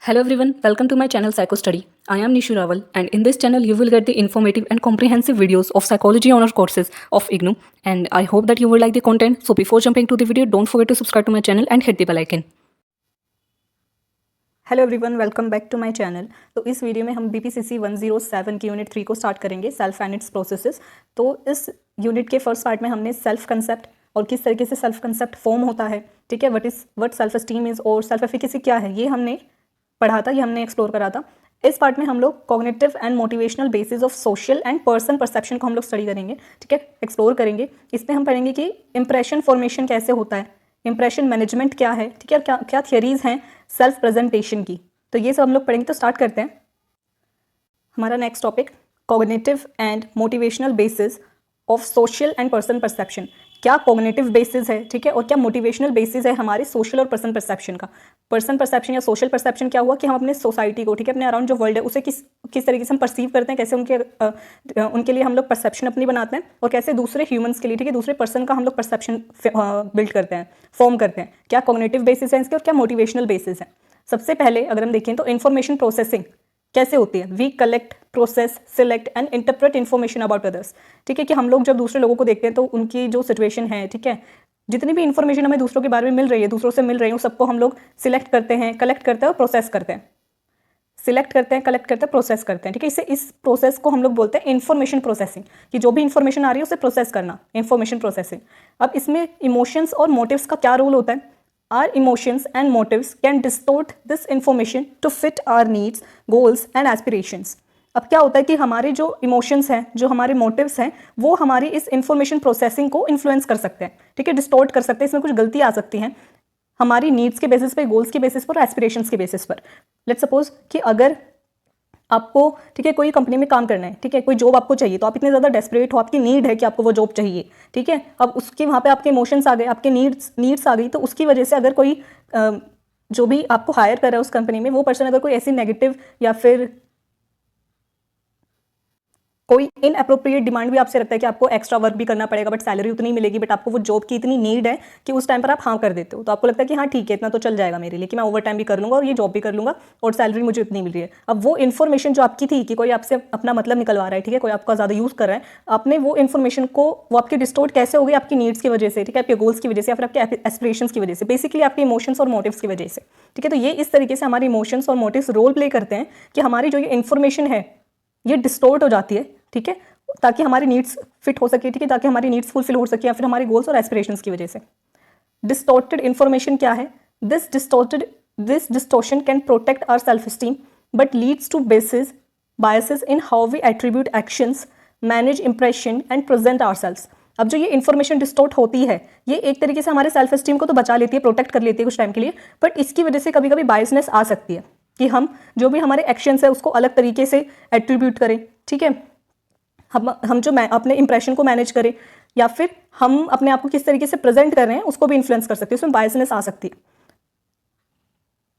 Hello everyone, welcome to my channel Psycho Study. I am Nishu Rawal and in this channel you will get the informative and comprehensive videos of psychology honor courses of IGNOU and I hope that you will like the content. So before jumping to the video, don't forget to subscribe to my channel and hit the bell icon. Hello everyone, welcome back to my channel. तो इस video में हम BPCC 107 की unit 3 को start करेंगे, self and it's processes. तो इस unit के फर्स्ट पार्ट में हमने सेल्फ कंसेप्ट और किस तरीके से सेल्फ कंसेप्ट फॉर्म होता है, ठीक है, व्हाट सेल्फ एस्टीम इज़ और सेल्फ एफिकेसी क्या है, ये हमने पढ़ा था, ये हमने एक्सप्लोर करा था। इस पार्ट में हम लोग cognitive and motivational basis of social and person perception को हम लोग स्टडी करेंगे, ठीक है, एक्सप्लोर करेंगे। इसमें हम पढ़ेंगे कि इंप्रेशन फॉर्मेशन कैसे होता है, इंप्रेशन मैनेजमेंट क्या है, ठीक है, क्या क्या थियरीज हैं सेल्फ प्रेजेंटेशन की। तो ये सब हम लोग पढ़ेंगे। तो स्टार्ट करते हैं। हमारा next topic cognitive and motivational basis of social and person perception. क्या कॉग्निटिव बेसिस है, ठीक है, और क्या मोटिवेशनल बेसिस है हमारे सोशल और पर्सन परसेप्शन का। पर्सन परसेप्शन या सोशल परसेप्शन क्या हुआ कि हम अपने सोसाइटी को, ठीक है, अपने अराउंड जो वर्ल्ड है उसे किस तरीके से हम परसीव करते हैं, कैसे उनके लिए हम लोग परसेप्शन अपनी बनाते हैं और कैसे दूसरे ह्यूमंस के लिए, ठीक है, दूसरे पर्सन का हम लोग परसेप्शन बिल्ड करते हैं, फॉर्म करते हैं। क्या कॉग्निटिव बेसिस है इसके और क्या मोटिवेशनल बेसिस है। सबसे पहले अगर हम देखें तो इन्फॉर्मेशन प्रोसेसिंग कैसे होती है। We collect, process, select and interpret information about others, ठीक है, कि हम लोग जब दूसरे लोगों को देखते हैं तो उनकी जो सिचुएशन है, ठीक है, जितनी भी इन्फॉर्मेशन हमें दूसरों के बारे में मिल रही है, दूसरों से मिल रही है, सबको हम लोग सिलेक्ट करते हैं, कलेक्ट करते हैं और प्रोसेस करते हैं। सिलेक्ट करते हैं, कलेक्ट करते हैं, प्रोसेस करते हैं, ठीक है। इस प्रोसेस को हम लोग बोलते हैं इन्फॉर्मेशन प्रोसेसिंग, कि जो भी इन्फॉर्मेशन आ रही है उसे प्रोसेस करना, इन्फॉर्मेशन प्रोसेसिंग। अब इसमें इमोशंस और मोटिव्स का क्या रोल होता है। Our emotions and motives can distort this information to fit our needs, goals and aspirations. अब क्या होता है कि हमारे जो इमोशंस हैं, जो हमारे मोटिव्स हैं, वो हमारी इस इंफॉर्मेशन प्रोसेसिंग को इन्फ्लुएंस कर सकते हैं, ठीक है, डिस्टोर्ट कर सकते हैं। इसमें कुछ गलती आ सकती हैं हमारी नीड्स के बेसिस पे, गोल्स के बेसिस पर, एस्पिरेशंस के बेसिस पर। लेट्स सपोज कि अगर आपको, ठीक है, कोई कंपनी में काम करना है, ठीक है, कोई जॉब आपको चाहिए, तो आप इतने ज़्यादा डेस्परेट हो, आपकी नीड है कि आपको वो जॉब चाहिए, ठीक है। अब उसके वहाँ पे आपके इमोशंस आ गए, आपके नीड्स आ गई, तो उसकी वजह से अगर कोई जो भी आपको हायर कर रहा है उस कंपनी में, वो पर्सन अगर कोई ऐसी नेगेटिव या फिर कोई इनअप्रोप्रिएट डिमांड भी आपसे रखता है कि आपको एक्स्ट्रा वर्क भी करना पड़ेगा बट सैलरी उतनी मिलेगी, बट आपको वो जॉब की इतनी नीड है कि उस टाइम पर आप हाँ कर देते हो, तो आपको लगता है कि हाँ ठीक है, इतना तो चल जाएगा मेरे लिए कि मैं ओवर टाइम भी कर लूँगा और ये जॉब भी कर लूँगा और सैलरी मुझे इतनी मिल रही है। अब वो इन्फॉर्मेशन जो आपकी थी कि कोई आपसे अपना मतलब निकलवा रहा है, ठीक है, कोई आपका ज़्यादा यूज़ कर रहा है, आपने वो इन्फॉर्मेशन को, वो आपकी डिस्टोर्ट कैसे हो गई, आपकी नीड्स की वजह से, ठीक है, आपके गोल्स की वजह से या फिर आपके एस्पिरेशंस की वजह से, बेसिकली आपके इमोशंस और मोटिव्स की वजह से, ठीक है। तो ये इस तरीके से हमारे इमोशंस और मोटिव्स रोल प्ले करते हैं कि हमारी जो ये इन्फॉर्मेशन है ये डिस्टोर्ट हो जाती है, ठीक है, ताकि हमारी नीड्स फिट हो सके, ठीक है, ताकि हमारी नीड्स फुलफिल हो सके या फिर हमारे गोल्स और एस्पिरेशंस की वजह से। डिस्टॉर्टेड इन्फॉर्मेशन क्या है। This distortion can protect our self esteem but leads to biases in how we attribute actions, manage impression and present ourselves. अब जो ये इन्फॉर्मेशन डिस्टॉर्ट होती है, ये एक तरीके से हमारे सेल्फ एस्टीम को तो बचा लेती है, प्रोटेक्ट कर लेती है कुछ टाइम के लिए, बट इसकी वजह से कभी कभी बायसनेस आ सकती है कि हम जो भी हमारे एक्शंस है उसको अलग तरीके से एट्रीब्यूट करें, ठीक है, हम जो अपने इंप्रेशन को मैनेज करें या फिर हम अपने आप को किस तरीके से प्रेजेंट कर रहे हैं उसको भी इन्फ्लुएंस कर सकते हैं, उसमें बायसनेस आ सकती है।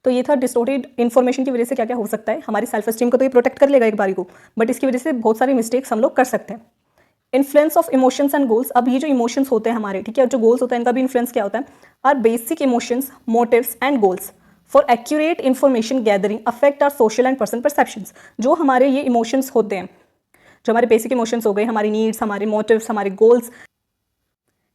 तो ये था डिस्टोर्टेड इन्फॉर्मेशन की वजह से क्या क्या हो सकता है। हमारी सेल्फ एस्टीम को तो ये प्रोटेक्ट कर लेगा एक बारी को, बट इसकी वजह से बहुत सारी मिस्टेक्स हम लोग कर सकते हैं। Influence of emotions and goals. अब ये जो इमोशंस होते हैं हमारे, ठीक है, और जो गोल्स होता है इनका भी इन्फ्लुएंस क्या होता है। Our basic emotions, motives and goals for accurate information gathering affect our social and person perceptions. जो हमारे ये इमोशंस होते हैं, जो हमारे बेसिक इमोशंस हो गए, हमारी नीड्स, हमारे मोटिव्स, हमारे गोल्स,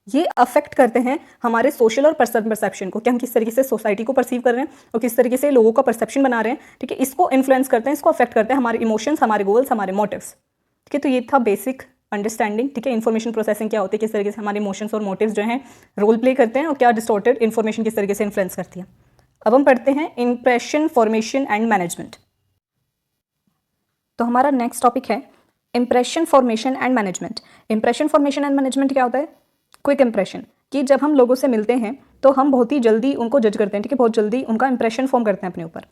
ये अफेक्ट करते हैं हमारे सोशल और पर्सन परसेप्शन को, कि हम किस तरीके से सोसाइटी को परसीव कर रहे हैं और किस तरीके से लोगों का परसेप्शन बना रहे हैं, ठीक है, इसको इन्फ्लुएंस करते हैं, इसको अफेक्ट करते हैं हमारे इमोशंस, हमारे गोल्स, हमारे मोटिव्स, ठीक है। तो ये था बेसिक अंडरस्टैंडिंग, ठीक है, इन्फॉर्मेशन प्रोसेसिंग क्या होती है, किस तरीके से हमारे इमोशंस और मोटिव्स जो हैं रोल प्ले करते हैं और क्या डिस्टॉर्टेड इन्फॉर्मेशन किस तरीके से इन्फ्लुएंस करती है। अब हम पढ़ते हैं इंप्रेशन फॉर्मेशन एंड मैनेजमेंट। तो हमारा नेक्स्ट टॉपिक है impression formation and management. Impression formation and management क्या होता है। क्विक इंप्रेशन, कि जब हम लोगों से मिलते हैं तो हम बहुत ही जल्दी उनको जज करते हैं, ठीक है, बहुत जल्दी उनका इंप्रेशन फॉर्म करते हैं अपने ऊपर।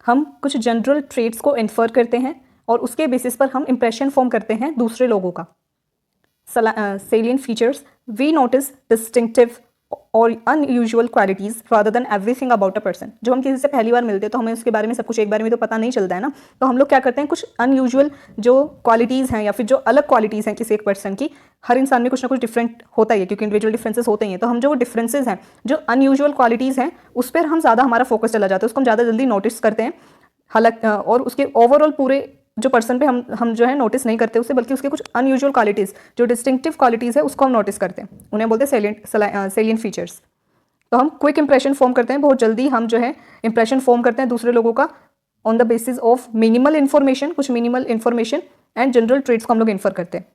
हम कुछ जनरल ट्रेट्स को इन्फर करते हैं और उसके बेसिस पर हम इंप्रेशन फॉर्म करते हैं दूसरे लोगों का। Salient features, we notice distinctive और unusual qualities rather than everything about a person. जब हम किसी से पहली बार मिलते हैं तो हमें उसके बारे में सब कुछ एक बारे में तो पता नहीं चलता है ना, तो हम लोग क्या करते हैं, कुछ अनयूजुअल जो क्वालिटीज़ हैं या फिर जो अलग क्वालिटीज़ हैं किसी एक पर्सन की, हर इंसान में कुछ ना कुछ डिफरेंट होता ही है क्योंकि इंडिविजुअल डिफरेंसेस होते ही हैं। तो हम जो डिफरेंसेस हैं, जो अनयूजुअल क्वालिटीज़ हैं, उस पर हम ज़्यादा हमारा फोकस चला जाता है, उसको हम ज़्यादा जल्दी नोटिस करते हैं। हालांकि और उसके ओवरऑल पूरे जो पर्सन पे हम जो है नोटिस नहीं करते उसे, बल्कि उसके कुछ अनयूजुअल क्वालिटीज़ जो डिस्टिंक्टिव क्वालिटीज़ है उसको हम नोटिस करते हैं, उन्हें बोलते हैं सेलिएंट फीचर्स। तो हम क्विक इंप्रेशन फॉर्म करते हैं, बहुत जल्दी हम जो है इंप्रेशन फॉर्म करते हैं दूसरे लोगों का on the basis of minimal information, कुछ minimal information and general traits को हम लोग इन्फर करते हैं।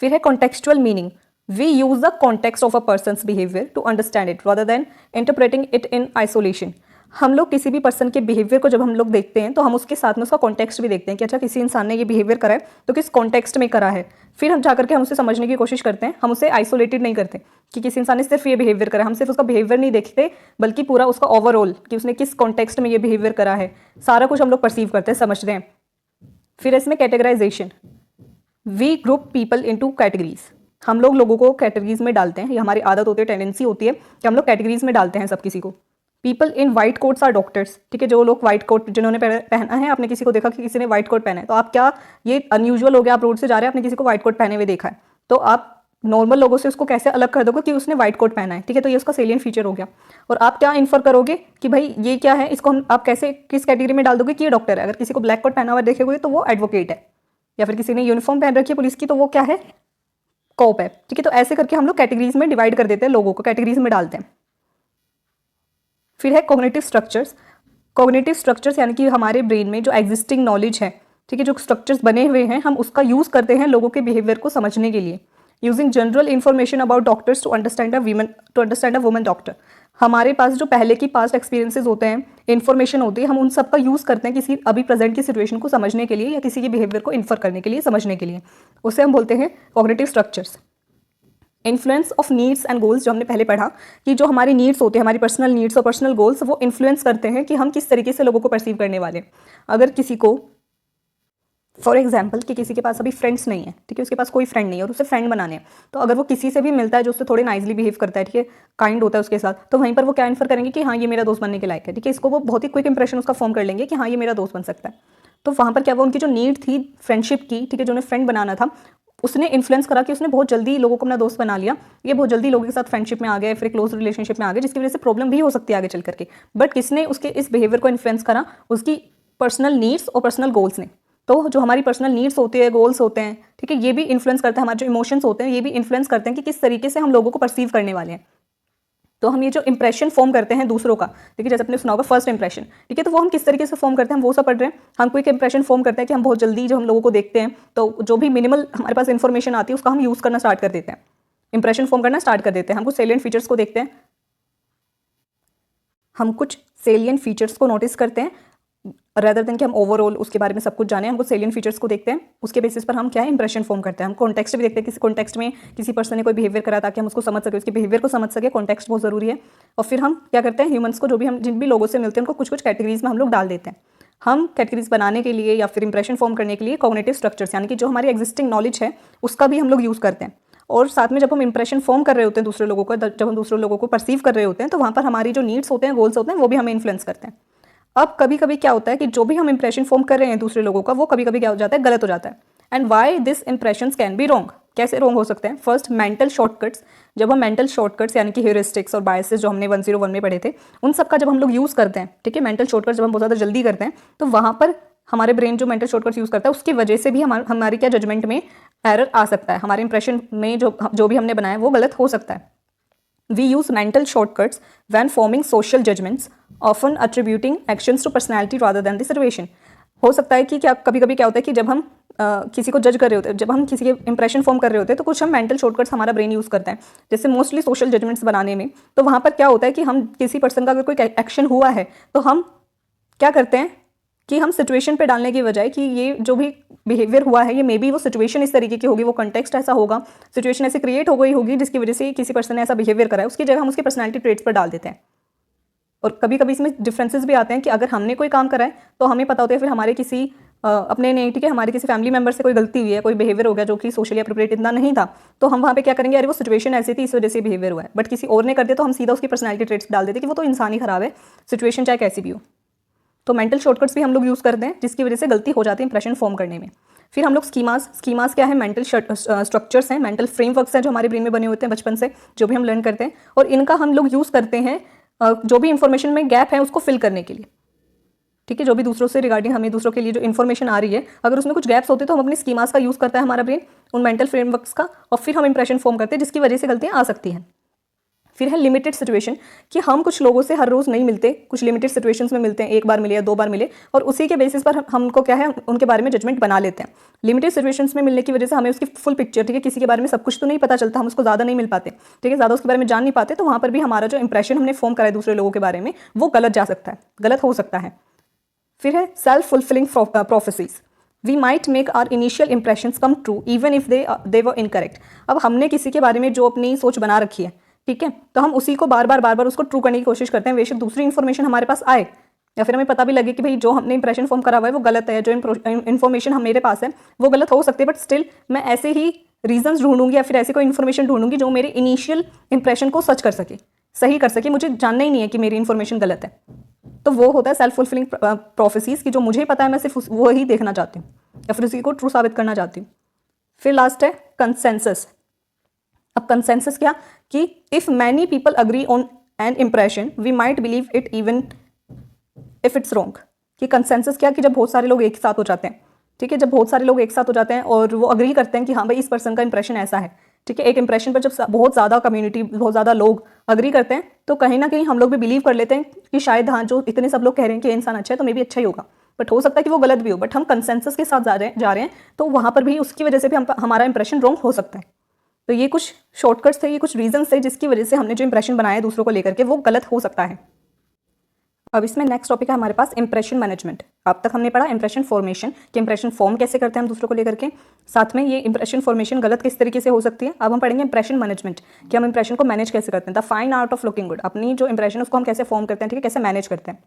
फिर है contextual meaning. We use the context of a person's behaviour to understand it rather than interpreting it in isolation. हम लोग किसी भी पर्सन के बिहेवियर को जब हम लोग देखते हैं तो हम उसके साथ में उसका कॉन्टेक्स्ट भी देखते हैं कि अच्छा किसी इंसान ने ये बिहेवियर करा है तो किस कॉन्टेक्स्ट में करा है। फिर हम जाकर के हम उसे समझने की कोशिश करते हैं, हम उसे आइसोलेटेड नहीं करते कि किसी इंसान ने सिर्फ ये बिहेवियर करा, हम सिर्फ उसका बिहेवियर नहीं देखते बल्कि पूरा उसका ओवरऑल कि उसने किस कॉन्टेक्स्ट में ये बिहेवियर करा है, सारा कुछ हम लोग परसीव करते हैं, समझते हैं। फिर इसमें categorisation. We group people into categories. हम लोग लोगों को कैटेगरीज में डालते हैं, ये हमारी आदत होती है, टेंडेंसी होती है कि हम लोग कैटेगरीज में डालते हैं सब किसी को। People in white coats are doctors. ठीक है, जो लोग वाइट कोट जिन्होंने पहना है, आपने किसी को देखा कि किसी ने वाइट कोट पहना है तो आप क्या, ये अनयूजुअल हो गया, आप रोड से जा रहे हैं आपने किसी को वाइट कोट पहने हुए देखा है तो आप नॉर्मल लोगों से उसको कैसे अलग कर दोगे कि उसने व्हाइट कोट पहना है। ठीक है, तो ये उसका सेलिएंट फीचर हो गया। और आप क्या इन्फर करोगे कि भाई ये क्या है, इसको हम आप कैसे किस कैटेगरी में डाल दोगे कि ये डॉक्टर है। अगर किसी को ब्लैक कोट पहना हुआ देखेगे तो वो एडवोकेट है, या फिर किसी ने यूनिफॉर्म पहन रखी है पुलिस की तो वो क्या है, कॉप है। ठीक है, तो ऐसे करके हम लोग कैटेगरीज में डिवाइड कर देते हैं, लोगों को कैटेगरीज में डालते हैं। फिर है कॉग्निटिव स्ट्रक्चर्स। कॉग्निटिव स्ट्रक्चर्स यानी कि हमारे ब्रेन में जो एग्जिस्टिंग नॉलेज है, ठीक है, जो स्ट्रक्चर्स बने हुए हैं, हम उसका यूज़ करते हैं लोगों के बिहेवियर को समझने के लिए। Using general information about doctors to understand a woman doctor. हमारे पास जो पहले की पास्ट एक्सपीरियंसेस होते हैं, इन्फॉर्मेशन होती है, हम उन सब का यूज़ करते हैं किसी अभी प्रेजेंट की सिचुएशन को समझने के लिए या किसी के बिहेवियर को इन्फर करने के लिए, समझने के लिए। उसे हम बोलते हैं cognitive structures. Influence of needs and goals, जो हमने पहले पढ़ा कि जो हमारी नीड्स होती है, हमारी पर्सनल नीड्स और पर्सनल गोल्स, वो इन्फ्लुएंस करते हैं कि हम किस तरीके से लोगों को परसीव करने वाले हैं। अगर किसी को फॉर एग्जाम्पल कि किसी के पास अभी फ्रेंड्स नहीं है, ठीक है, उसके पास कोई फ्रेंड नहीं है और उसे फ्रेंड बनाने हैं, तो अगर वो किसी से भी मिलता है जो उससे थोड़े नाइसली बिहेव करता है, ठीक है, काइंड होता है उसके साथ, तो वहीं पर वो क्या इन्फर करेंगे कि हाँ ये मेरा दोस्त बनने के लायक है। ठीक है, इसको वो बहुत ही क्विक इंप्रेशन उसका फॉर्म कर लेंगे कि हाँ ये मेरा दोस्त बन सकता है। तो वहाँ पर क्या वो उनकी जो नीड थी फ्रेंडशिप की, ठीक है, जो उन्हें फ्रेंड बनाना था, उसने इन्फ्लुएंस करा कि उसने बहुत जल्दी लोगों को अपना दोस्त बना लिया, ये बहुत जल्दी लोगों के साथ फ्रेंडशिप में आ गए, फिर क्लोज रिलेशनशिप में आ गए, जिसकी वजह से प्रॉब्लम भी हो सकती है आगे चल करके। बट किसने उसके इस बिहेवियर को इन्फ्लुएंस करा, उसकी पर्सनल नीड्स और पर्सनल गोल्स ने। तो जो हमारी पर्सनल नीड्स होती है, गोल्स होते हैं, ठीक है, ये भी इन्फ्लुएंस करते हैं, हमारे जो इमोशंस होते हैं ये भी इन्फ्लुएंस करते हैं कि किस तरीके से हम लोगों को परसीव करने वाले हैं। तो हम ये जो इंप्रेशन फॉर्म करते हैं दूसरों का, ठीक है, जैसे आपने सुना होगा फर्स्ट इंप्रेशन, ठीक है, तो वो हम किस तरीके से फॉर्म करते हैं, हम वो सब पढ़ रहे हैं। हम क्विक इंप्रेशन फॉर्म करते हैं कि हम बहुत जल्दी जो हम लोगों को देखते हैं तो जो भी मिनिमल हमारे पास इन्फॉर्मेशन आती है उसका हम यूज़ करना स्टार्ट कर देते हैं, इंप्रेशन फॉर्म करना स्टार्ट कर देते हैं। हम कुछ सेलिएंट फीचर्स को देखते हैं, हम कुछ सेलिएंट फीचर्स को नोटिस करते हैं रेदर देन कि हम ओवरऑल उसके बारे में सब कुछ जाने। हम कुछ सेलिएंट फीचर्स को देखते हैं, उसके बेसिस पर हम क्या है इंप्रेशन फॉर्म करते हैं। हम कॉन्टेक्स्ट भी देखते हैं, किसी कॉन्टेक्स्ट में किसी पर्सन ने कोई बिहेवियर करा ताकि हम उसको समझ सके, उसके बिहेवियर को समझ सके, कॉन्टेक्स्ट बहुत जरूरी है। और फिर हम क्या करते हैं, ह्यूमंस को जो भी हम जिन भी लोगों से मिलते हैं उनको कुछ कुछ कैटेगरीज में हम लोग डाल देते हैं। हम कैटेगरीज बनाने के लिए या फिर इंप्रेशन फॉर्म करने के लिए कॉग्निटिव स्ट्रक्चर्स यानी कि जो हमारी एग्जिस्टिंग नॉलेज है उसका भी हम लोग यूज़ करते हैं। और साथ में जब हम इंप्रेशन फॉर्म कर रहे होते हैं दूसरे लोगों को, जब हम दूसरे लोगों को परसीव कर रहे होते हैं तो वहाँ पर हमारी जो नीड्स होते हैं, गोल्स होते हैं, वो भी हमें इन्फ्लुएंस करते हैं। अब कभी कभी क्या होता है कि जो भी हम इंप्रेशन फॉर्म कर रहे हैं दूसरे लोगों का, वो कभी कभी क्या हो जाता है, गलत हो जाता है। And why this impressions can be wrong, कैसे रॉन्ग हो सकते हैं। First, mental shortcuts. जब हम मेंटल शॉर्टकट्स यानी कि ह्यूरिस्टिक्स और बायसेस जो हमने 101 में पढ़े थे, उन सब का जब हम लोग यूज़ करते हैं, ठीक है, मेंटल शॉर्टकट्स जब हम बहुत ज़्यादा जल्दी करते हैं तो वहाँ पर हमारे ब्रेन जो मेंटल शॉर्टकट्स यूज़ करता है उसकी वजह से भी हमारी क्या जजमेंट में एरर आ सकता है, हमारे इंप्रेशन में जो भी हमने बनाया है वो गलत हो सकता है। We use mental shortcuts when forming social judgments, often attributing actions to personality rather than the situation. हो सकता है कि क्या कभी कभी क्या होता है कि जब हम किसी को जज कर रहे होते हैं, जब हम किसी के इंप्रेशन फॉर्म कर रहे होते हैं तो कुछ हम मेंटल शॉर्टकट्स हमारा ब्रेन यूज़ करता है, जैसे मोस्टली सोशल जजमेंट्स बनाने में। तो वहाँ पर क्या होता है कि हम किसी पर्सन का अगर कोई एक्शन हुआ है तो हम क्या करते हैं कि हम सिचुएशन पे डालने की बजाय कि ये जो भी बिहेवियर हुआ है ये मे बी वो सिचुएशन इस तरीके की होगी, वो कॉन्टेक्स्ट ऐसा होगा, सिचुएशन ऐसे क्रिएट हो गई होगी जिसकी वजह से किसी पर्सन ने ऐसा बिहेवियर करा है, उसकी जगह हम उसकी पर्सनैलिटी ट्रेट्स पर डाल देते हैं। और कभी कभी इसमें डिफरेंसेस भी आते हैं कि अगर हमने कोई काम करा है तो हमें पता होता है फिर हमारे किसी अपने नहीं, ठीक है, हमारे किसी फैमिली मेंबर से कोई गलती हुई है, कोई बिहेवियर हो गया जो कि सोशली अप्रोप्रिएट इतना नहीं था, तो हम वहाँ पे क्या करेंगे, अरे वो सिचुएशन ऐसी थी इस वजह से बिहेवियर हुआ है। बट किसी और ने कर दिया तो हम सीधा उसकी पर्सनैलिटी ट्रेट्स डाल देते कि वो तो इंसान ही खराब है, सिचुएशन चाहे कैसी भी हो। तो मेंटल शॉर्टकट्स भी हम लोग यूज़ करते हैं जिसकी वजह से गलती हो जाती है इंप्रेशन फॉर्म करने में। फिर हम लोग स्कीमास क्या है, मेंटल स्ट्रक्चर्स हैं, मेंटल फ्रेमवर्क्स हैं जो हमारे ब्रेन में बने होते हैं बचपन से, जो भी हम लर्न करते हैं, और इनका हम लोग यूज़ करते हैं जो भी इंफॉर्मेशन में गैप है उसको फिल करने के लिए। ठीक है, जो भी दूसरों से रिगार्डिंग हमें दूसरों के लिए जो इन्फॉर्मेशन आ रही है, अगर उसमें कुछ गैप्स होते हैं तो हम अपनी स्कीमास का यूज़ करता है हमारा ब्रेन, उन मेंटल फ्रेमवर्क्स का, और फिर हम इंप्रेशन फॉर्म करते हैं जिसकी वजह से गलतियाँ आ सकती हैं। फिर है लिमिटेड सिचुएशन, कि हम कुछ लोगों से हर रोज़ नहीं मिलते, कुछ लिमिटेड सिचुएशंस में मिलते हैं, एक बार मिले या 2 बार मिले, और उसी के बेसिस पर हमको क्या है, उनके बारे में जजमेंट बना लेते हैं। लिमिटेड सिचुएशंस में मिलने की वजह से हमें उसकी फुल पिक्चर, ठीक है, किसी के बारे में सब कुछ तो नहीं पता चलता, हम उसको ज़्यादा नहीं मिल पाते, ठीक है, ज़्यादा उसके बारे में जान नहीं पाते, तो वहाँ पर भी हमारा जो इंप्रेशन हमने फॉर्म करा है दूसरे लोगों के बारे में वो गलत जा सकता है, गलत हो सकता है। फिर है self fulfilling prophecies, we might make our initial impressions come true even if they were incorrect. अब हमने किसी के बारे में जो अपनी सोच बना रखी है, ठीक है, तो हम उसी को बार बार उसको ट्रू करने की कोशिश करते हैं, बेशक दूसरी इन्फॉर्मेशन हमारे पास आए या फिर हमें पता भी लगे कि भाई जो हमने इंप्रेशन फॉर्म करा हुआ है वो गलत है, जो इन्फॉर्मेशन हम मेरे पास है वो गलत हो सकती है, बट स्टिल मैं ऐसे ही रीजंस ढूंढूंगी या फिर ऐसी कोई इन्फॉर्मेशन ढूंढूंगी जो मेरे इनिशियल इंप्रेशन को सच कर सके, सही कर सके, मुझे जानना ही नहीं है कि मेरी इन्फॉर्मेशन गलत है। तो वो होता है सेल्फ फुलफिलिंग प्रोफेसीज, की जो मुझे पता है मैं सिर्फ वो ही देखना चाहती हूँ या फिर उसी को ट्रू साबित करना चाहती हूँ। फिर लास्ट है कंसेंसस। अब कंसेंसस क्या, कि if many people agree on an impression we might believe it even if it's wrong. कि कंसेंसस क्या, कि जब बहुत सारे लोग एक साथ हो जाते हैं, ठीक है, जब बहुत सारे लोग एक साथ हो जाते हैं और वो अग्री करते हैं कि हाँ भाई इस पर्सन का इंप्रेशन ऐसा है, ठीक है, एक इंप्रेशन पर जब बहुत ज़्यादा कम्युनिटी, बहुत ज़्यादा लोग अग्री करते हैं तो कहीं ना कहीं हम लोग भी बिलीव कर लेते हैं कि शायद हाँ जो इतने सब लोग कह रहे हैं कि ये इंसान अच्छा है तो मे भी अच्छा ही होगा, बट हो सकता है कि वो गलत भी हो, बट हम कंसेंसस के साथ जा रहे हैं तो वहाँ पर भी उसकी वजह से भी हमारा इंप्रेशन रॉन्ग हो सकता है। तो ये कुछ शॉर्टकट्स थे, ये कुछ रीजंस थे जिसकी वजह से हमने जो इंप्रेशन बनाया है दूसरों को लेकर के वो गलत हो सकता है। अब इसमें नेक्स्ट टॉपिक है हमारे पास इंप्रेशन मैनेजमेंट। अब तक हमने पढ़ा इंप्रेशन फॉर्मेशन, कि इंप्रेशन फॉर्म कैसे करते हैं हम दूसरों को लेकर के, साथ में ये इंप्रेशन फॉर्मेशन गलत किस तरीके से हो सकती है। अब हम पढ़ेंगे इंप्रेशन मैनेजमेंट, कि हम इंप्रेशन को मैनेज कैसे करते हैं, the fine art of looking good, अपनी जो इंप्रेशन उसको हम कैसे फॉर्म करते हैं, ठीक है, कैसे मैनेज करते हैं।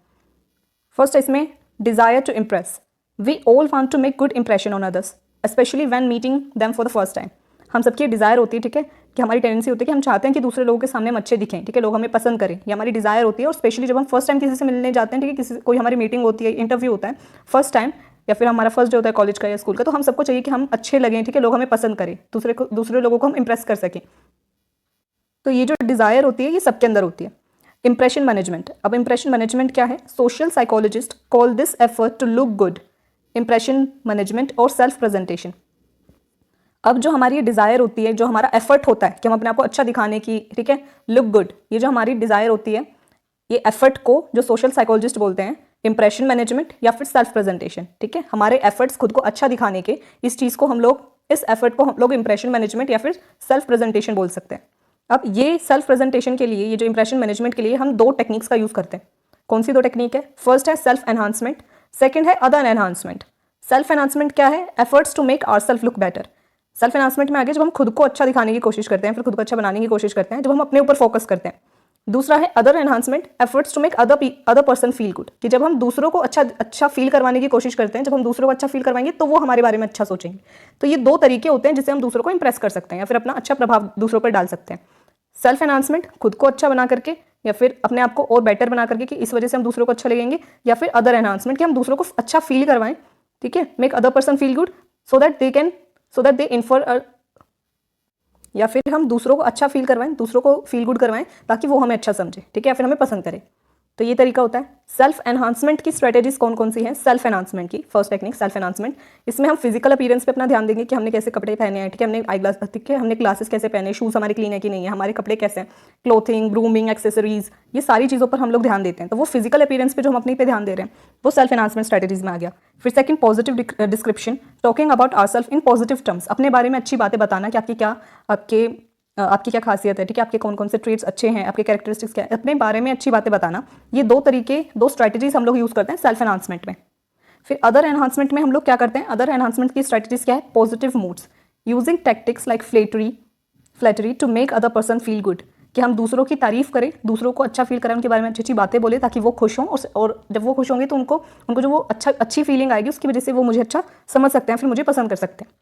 फर्स्ट इसमें desire to impress, we all want to make good impression on others especially when meeting them for the first time. हम सबकी डिज़ायर होती है, ठीक है, कि हमारी टेंडेंसी होती है कि हम चाहते हैं कि दूसरे लोगों के सामने हम अच्छे दिखें, ठीक है, लोग हमें पसंद करें, ये हमारी डिज़ायर होती है। और स्पेशली जब हम फर्स्ट टाइम किसी से मिलने जाते हैं, ठीक है, किसी कोई हमारी मीटिंग होती है, इंटरव्यू होता है फर्स्ट टाइम, या फिर हमारा फर्स्ट डे होता है कॉलेज का या स्कूल का, तो हम सबको चाहिए कि हम अच्छे लगें, ठीक है, लोग हमें पसंद करें, दूसरे लोगों को हम इंप्रेस कर सकें। तो ये जो डिज़ायर होती है ये सबके अंदर होती है। इंप्रेशन मैनेजमेंट, अब इंप्रेशन मैनेजमेंट क्या है, social psychologists call this effort to look good impression management और सेल्फ प्रेजेंटेशन। अब जो हमारी डिज़ायर होती है, जो हमारा एफर्ट होता है कि हम अपने आप को अच्छा दिखाने की, ठीक है, लुक गुड, ये जो हमारी डिज़ायर होती है, ये एफर्ट को जो सोशल साइकोलॉजिस्ट बोलते हैं इंप्रेशन मैनेजमेंट या फिर सेल्फ प्रेजेंटेशन, ठीक है, हमारे एफर्ट्स खुद को अच्छा दिखाने के, इस चीज़ को हम लोग, इस एफर्ट को हम लोग इंप्रेशन मैनेजमेंट या फिर सेल्फ प्रेजेंटेशन बोल सकते हैं। अब ये सेल्फ प्रेजेंटेशन के लिए, ये जो इंप्रेशन मैनेजमेंट के लिए हम 2 टेक्निक्स का यूज़ करते हैं। कौन सी 2 टेक्निक है, फर्स्ट है सेल्फ एनहांसमेंट, सेकंड है अदर एनहांसमेंट। सेल्फ एनहांसमेंट क्या है, efforts to make our self look better. Self enhancement में आगे जब हम खुद को अच्छा दिखाने की कोशिश करते हैं, फिर खुद को अच्छा बनाने की कोशिश करते हैं, जब हम अपने ऊपर फोकस करते हैं। दूसरा है other enhancement, efforts to make other person feel good, कि जब हम दूसरों को अच्छा फील करवाने की कोशिश करते हैं, जब हम दूसरों को अच्छा फील करवाएंगे तो वो हमारे बारे में अच्छा सोचेंगे। तो ये 2 तरीके होते हैं जिससे हम दूसरों को इंप्रेस कर सकते हैं या फिर अपना अच्छा प्रभाव दूसरों पर डाल सकते हैं। सेल्फ एनहांसमेंट, खुद को अच्छा बना करके या फिर अपने आप को और बेटर बना करके कि इस वजह से हम दूसरों को अच्छा लगेंगे, या फिर अदर एनहांसमेंट कि हम दूसरों को अच्छा फील करवाएं, ठीक है, make other person feel good so that they infer, या फिर हम दूसरों को अच्छा फील करवाएं, दूसरों को फील गुड करवाएं ताकि वो हमें अच्छा समझे, ठीक है, या फिर हमें पसंद करे। तो ये तरीका होता है। सेल्फ एनहांसमेंट की स्ट्रेटेजीज कौन कौन सी हैं, सेल्फ एनहांसमेंट की फर्स्ट टेक्निक सेल्फ एनहांसमेंट, इसमें हम फिजिकल अपीयरेंस पे अपना ध्यान देंगे कि हमने कैसे कपड़े पहने हैं, ठीक है, हमने आई ग्लास, ठीक है, हमने ग्लासेस कैसे पहने, शूज़ हमारे क्लीन है कि नहीं है, हमारे कपड़े कैसे हैं, क्लोथिंग, ग्रूमिंग, एक्सेसरीज, ये सारी चीज़ों पर हम लोग ध्यान देते हैं। तो वो फिजिकल अपीयरेंस पे जो हम अपने पे ध्यान दे रहे हैं वो सेल्फ एनहांसमेंट स्ट्रेटेजीज में आ गया। फिर second positive description, talking about ourself in positive terms, अपने बारे में अच्छी बातें बताना कि आपकी क्या खासियत है, ठीक है, आपके कौन कौन से ट्रेट्स अच्छे हैं, आपके कैरेक्टरिस्टिक्स क्या है, अपने बारे में अच्छी बातें बताना। ये 2 स्ट्रैटेजीज हम लोग यूज़ करते हैं सेल्फ एनहांसमेंट में। फिर अदर एनहांसमेंट में हम लोग क्या करते हैं, अदर एनहांसमेंट की स्ट्रैटेजीज क्या है, positive moods, using tactics like flattery to make other person feel good, कि हम दूसरों की तारीफ़ करें, दूसरों को अच्छा फील करें, उनके बारे में अच्छी अच्छी बातें बोले ताकि वो खुश हों, और जब वो खुश होंगे तो उनको जो वो अच्छी फीलिंग आएगी उसकी वजह से वो मुझे अच्छा समझ सकते हैं, फिर मुझे पसंद कर सकते हैं।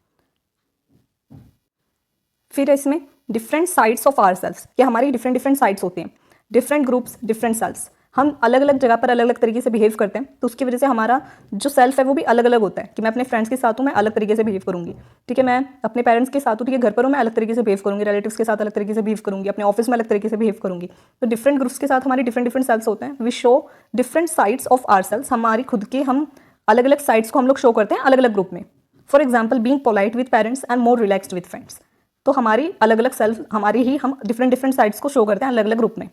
फिर इसमें different sides of our selfs, कि हमारी डिफरेंट साइड्स होती हैं, डिफरेंट ग्रुप्स, डिफरेंट सेल्फ्स। हम अलग अलग जगह पर अलग अलग तरीके से बिहेव करते हैं, तो उसकी वजह से हमारा जो सेल्फ है वो भी अलग अलग होता है। कि मैं अपने फ्रेंड्स के साथ हूँ, मैं अलग तरीके से बिहेव करूँगी, ठीक है। मैं अपने पेरेंट्स के साथ हूँ, ठीक है, घर पर हूँ, मैं अलग तरीके से बिहेव करूँगी, रिलेटिव्स के साथ अलग तरीके से बिहेव करूँगी, अपने ऑफिस में अलग तरीके से बिहेव करूँगी। तो डिफरेंट ग्रुप्स के साथ हमारी डिफरेंट सेल्फ्स होते हैं। We show different sides of our selves, हमारी खुद के हम अलग अलग साइड्स को हम लोग शो करते हैं अलग अलग ग्रुप में। For example, being polite with parents and more relaxed with friends. तो हमारी अलग अलग सेल्फ, हमारी ही हम डिफरेंट साइड्स को शो करते हैं अलग अलग ग्रुप में।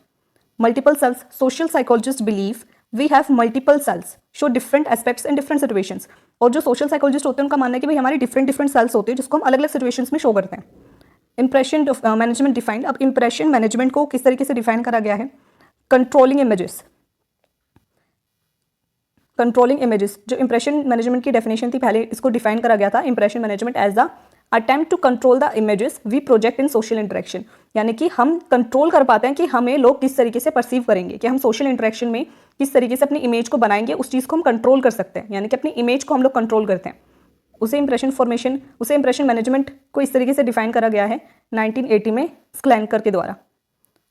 Multiple selves, social psychologist believe we have multiple selves show different aspects in different situations. और जो सोशल साइकोलॉजिस्ट होते हैं उनका मानना है कि भाई हमारी डिफरेंट सेल्स होती है जिसको हम अलग अलग सिचुएशंस में शो करते हैं। इंप्रेशन मैनेजमेंट डिफाइंड, अब इंप्रेशन मैनेजमेंट को किस तरीके से डिफाइन करा गया है? Controlling images. कंट्रोलिंग इमेजेस, जो इंप्रेशन मैनेजमेंट की डेफिनेशन थी पहले, इसको डिफाइन करा गया था impression management as the attempt to control the images we project in social interaction. यानी कि हम कंट्रोल कर पाते हैं कि हमें लोग किस तरीके से परसीव करेंगे, कि हम सोशल इंटरेक्शन में किस तरीके से अपनी इमेज को बनाएंगे, उस चीज़ को हम कंट्रोल कर सकते हैं। यानी कि अपनी इमेज को हम लोग कंट्रोल करते हैं। उसे इंप्रेशन मैनेजमेंट को इस तरीके से डिफाइन करा गया है 1980 में स्क्लैनकर के द्वारा।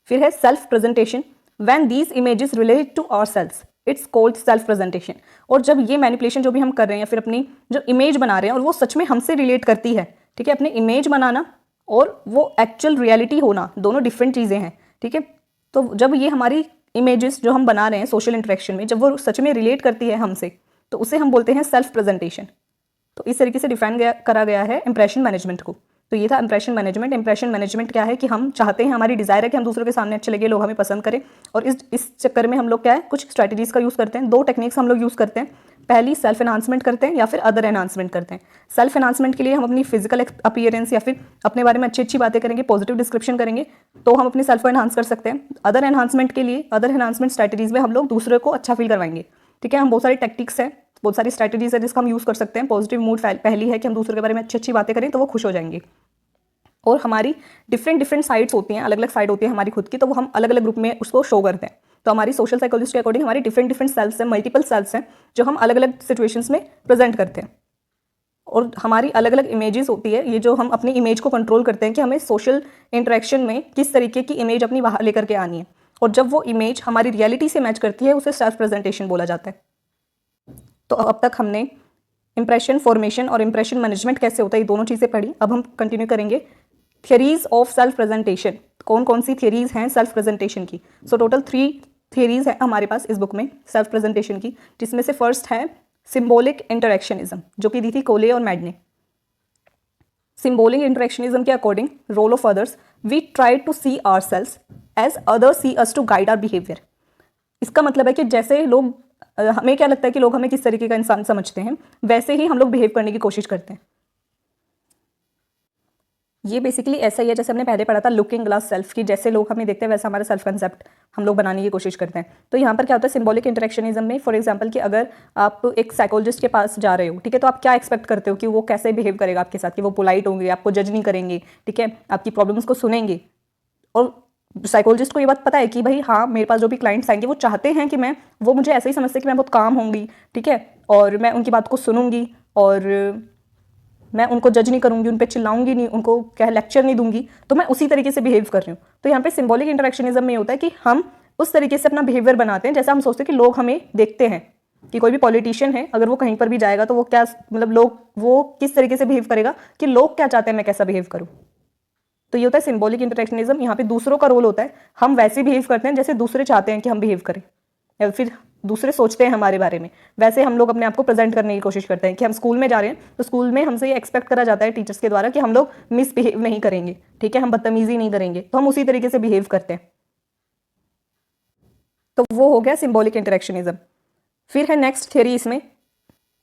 फिर है self presentation, when these images relate to our selves it's called self presentation. और जब ये मैनिपुलेशन जो भी हम कर रहे हैं, फिर अपनी जो इमेज बना रहे हैं और वो सच में हमसे रिलेट करती है, ठीक है, अपनी इमेज बनाना और वो एक्चुअल रियलिटी होना दोनों डिफरेंट चीज़ें हैं, ठीक है। तो जब ये हमारी इमेजेस जो हम बना रहे हैं सोशल इंटरेक्शन में, जब वो सच में रिलेट करती है हमसे, तो उसे हम बोलते हैं सेल्फ प्रेजेंटेशन। तो इस तरीके से डिफाइन करा गया है इंप्रेशन मैनेजमेंट को। तो ये था इंप्रेशन मैनेजमेंट। इंप्रेशन मैनेजमेंट क्या है कि हम चाहते हैं, हमारी डिज़ायर है कि हम दूसरों के सामने अच्छे लगे, लोग हमें पसंद करें, और इस चक्कर में हम लोग क्या है, कुछ स्ट्रैटेजीज़ का यूज़ करते हैं। 2 टेक्निक्स हम लोग यूज़ करते हैं। पहली सेल्फ एनहांसमेंट करते हैं या फिर अदर एनहांसमेंट करते हैं। सेल्फ एनहांसमेंट के लिए हम अपनी फिजिकल अपीयरेंस या फिर अपने बारे में अच्छी बातें करेंगे, पॉजिटिव डिस्क्रिप्शन करेंगे, तो हम अपनी सेल्फ को एनहांस कर सकते हैं। अदर एनहांसमेंट स्ट्रैटेजीज़ में हम लोग दूसरे को अच्छा फील करवाएंगे, ठीक है। हम बहुत सारी टेक्टिक्स हैं, बहुत सारी स्ट्रैटेजीज है जिसका हम यूज़ कर सकते हैं। पॉजिटिव मूड पहली है कि हम दूसरे के बारे में अच्छी बातें करें तो वो खुश हो जाएंगे। और हमारी डिफरेंट साइड्स होती हैं, अलग अलग साइड होती है हमारी खुद की, तो वो हम अलग अलग ग्रुप में उसको शो करते हैं। तो हमारी सोशल साइकोलॉजिस्ट के अकॉर्डिंग हमारी डिफरेंट सेल्स हैं, मल्टीपल सेल्स हैं, जो हम अलग अलग सिचुएशंस में प्रेजेंट करते हैं। और हमारी अलग अलग इमेजेस होती है, ये जो हम अपनी इमेज को कंट्रोल करते हैं कि हमें सोशल इंटरेक्शन में किस तरीके की इमेज अपनी बाहर लेकर के आनी है। और जब वो इमेज हमारी रियलिटी से मैच करती है, उसे सेल्फ प्रेजेंटेशन बोला जाता है। तो अब तक हमने इंप्रेशन फॉर्मेशन और इंप्रेशन मैनेजमेंट कैसे होता है, ये दोनों चीज़ें पढ़ी। अब हम कंटिन्यू करेंगे थियरीज ऑफ सेल्फ प्रेजेंटेशन। कौन कौन सी थियरीज हैं सेल्फ प्रेजेंटेशन की? सो टोटल 3 थियरीज हैं हमारे पास इस बुक में सेल्फ प्रेजेंटेशन की, जिसमें से फर्स्ट है सिंबॉलिक इंटरेक्शनिज्म, जो कि दी थी कोले और मैड ने। सिंबॉलिक इंटरेक्शनिज्म के according, role of others, we try to see ourselves as others see us to guide our behaviour. इसका मतलब है कि जैसे लोग, हमें क्या लगता है कि लोग हमें किस तरीके का इंसान समझते हैं, वैसे ही हम लोग बिहेव करने की कोशिश करते हैं। ये बेसिकली ऐसा ही है जैसे हमने पहले पढ़ा था लुकिंग ग्लास सेल्फ की, जैसे लोग हमें देखते हैं वैसा हमारा सेल्फ कंसेप्ट हम लोग बनाने की कोशिश करते हैं। तो यहाँ पर क्या होता है सिंबॉलिक इंटरेक्शनिज्म में, फॉर एग्जांपल कि अगर आप एक साइकोलॉजिस्ट के पास जा रहे हो, ठीक है, तो आप क्या एक्सपेक्ट करते हो कि वो कैसे बिहेव करेगा आपके साथ, कि वो पोलाइट होंगे, आपको जज नहीं करेंगे, ठीक है, आपकी प्रॉब्लम्स को सुनेंगे। और साइकोलॉजिस्ट को ये बात पता है कि भाई हाँ, मेरे पास जो भी क्लाइंट्स आएंगे वो चाहते हैं कि वो मुझे ऐसे ही समझते हैं कि मैं बहुत काम होंगी, ठीक है, और मैं उनकी बात को सुनूंगी और मैं उनको जज नहीं करूंगी, उन पर चिल्लाऊंगी नहीं, उनको क्या लेक्चर नहीं दूंगी, तो मैं उसी तरीके से बिहेव कर रही हूँ। तो यहाँ पे सिंबॉलिक इंटरेक्शनिज्म में होता है कि हम उस तरीके से अपना बिहेवियर बनाते हैं जैसा हम सोचते हैं कि लोग हमें देखते हैं। कि कोई भी पॉलिटिशियन है, अगर वो कहीं पर भी जाएगा तो वो क्या, मतलब लोग, वो किस तरीके से बिहेव करेगा कि लोग क्या चाहते हैं मैं कैसा बिहेव करूँ। तो ये होता है सिंबॉलिक इंटरेक्शनिज्म। यहाँ पे दूसरों का रोल होता है, हम वैसे बिहेव करते हैं जैसे दूसरे चाहते हैं कि हम बिहेव करें, या फिर दूसरे सोचते हैं हमारे बारे में, वैसे हम लोग अपने आप को प्रेजेंट करने की कोशिश करते हैं। कि हम स्कूल में जा रहे हैं तो स्कूल में हमसे ये एक्सपेक्ट करा जाता है टीचर्स के द्वारा कि हम लोग मिसबिहेव नहीं करेंगे, ठीक है, हम बदतमीजी नहीं करेंगे, तो हम उसी तरीके से बिहेव करते हैं। तो वो हो गया सिंबॉलिक इंटरेक्शनिज्म। फिर है नेक्स्ट थियरी इसमें,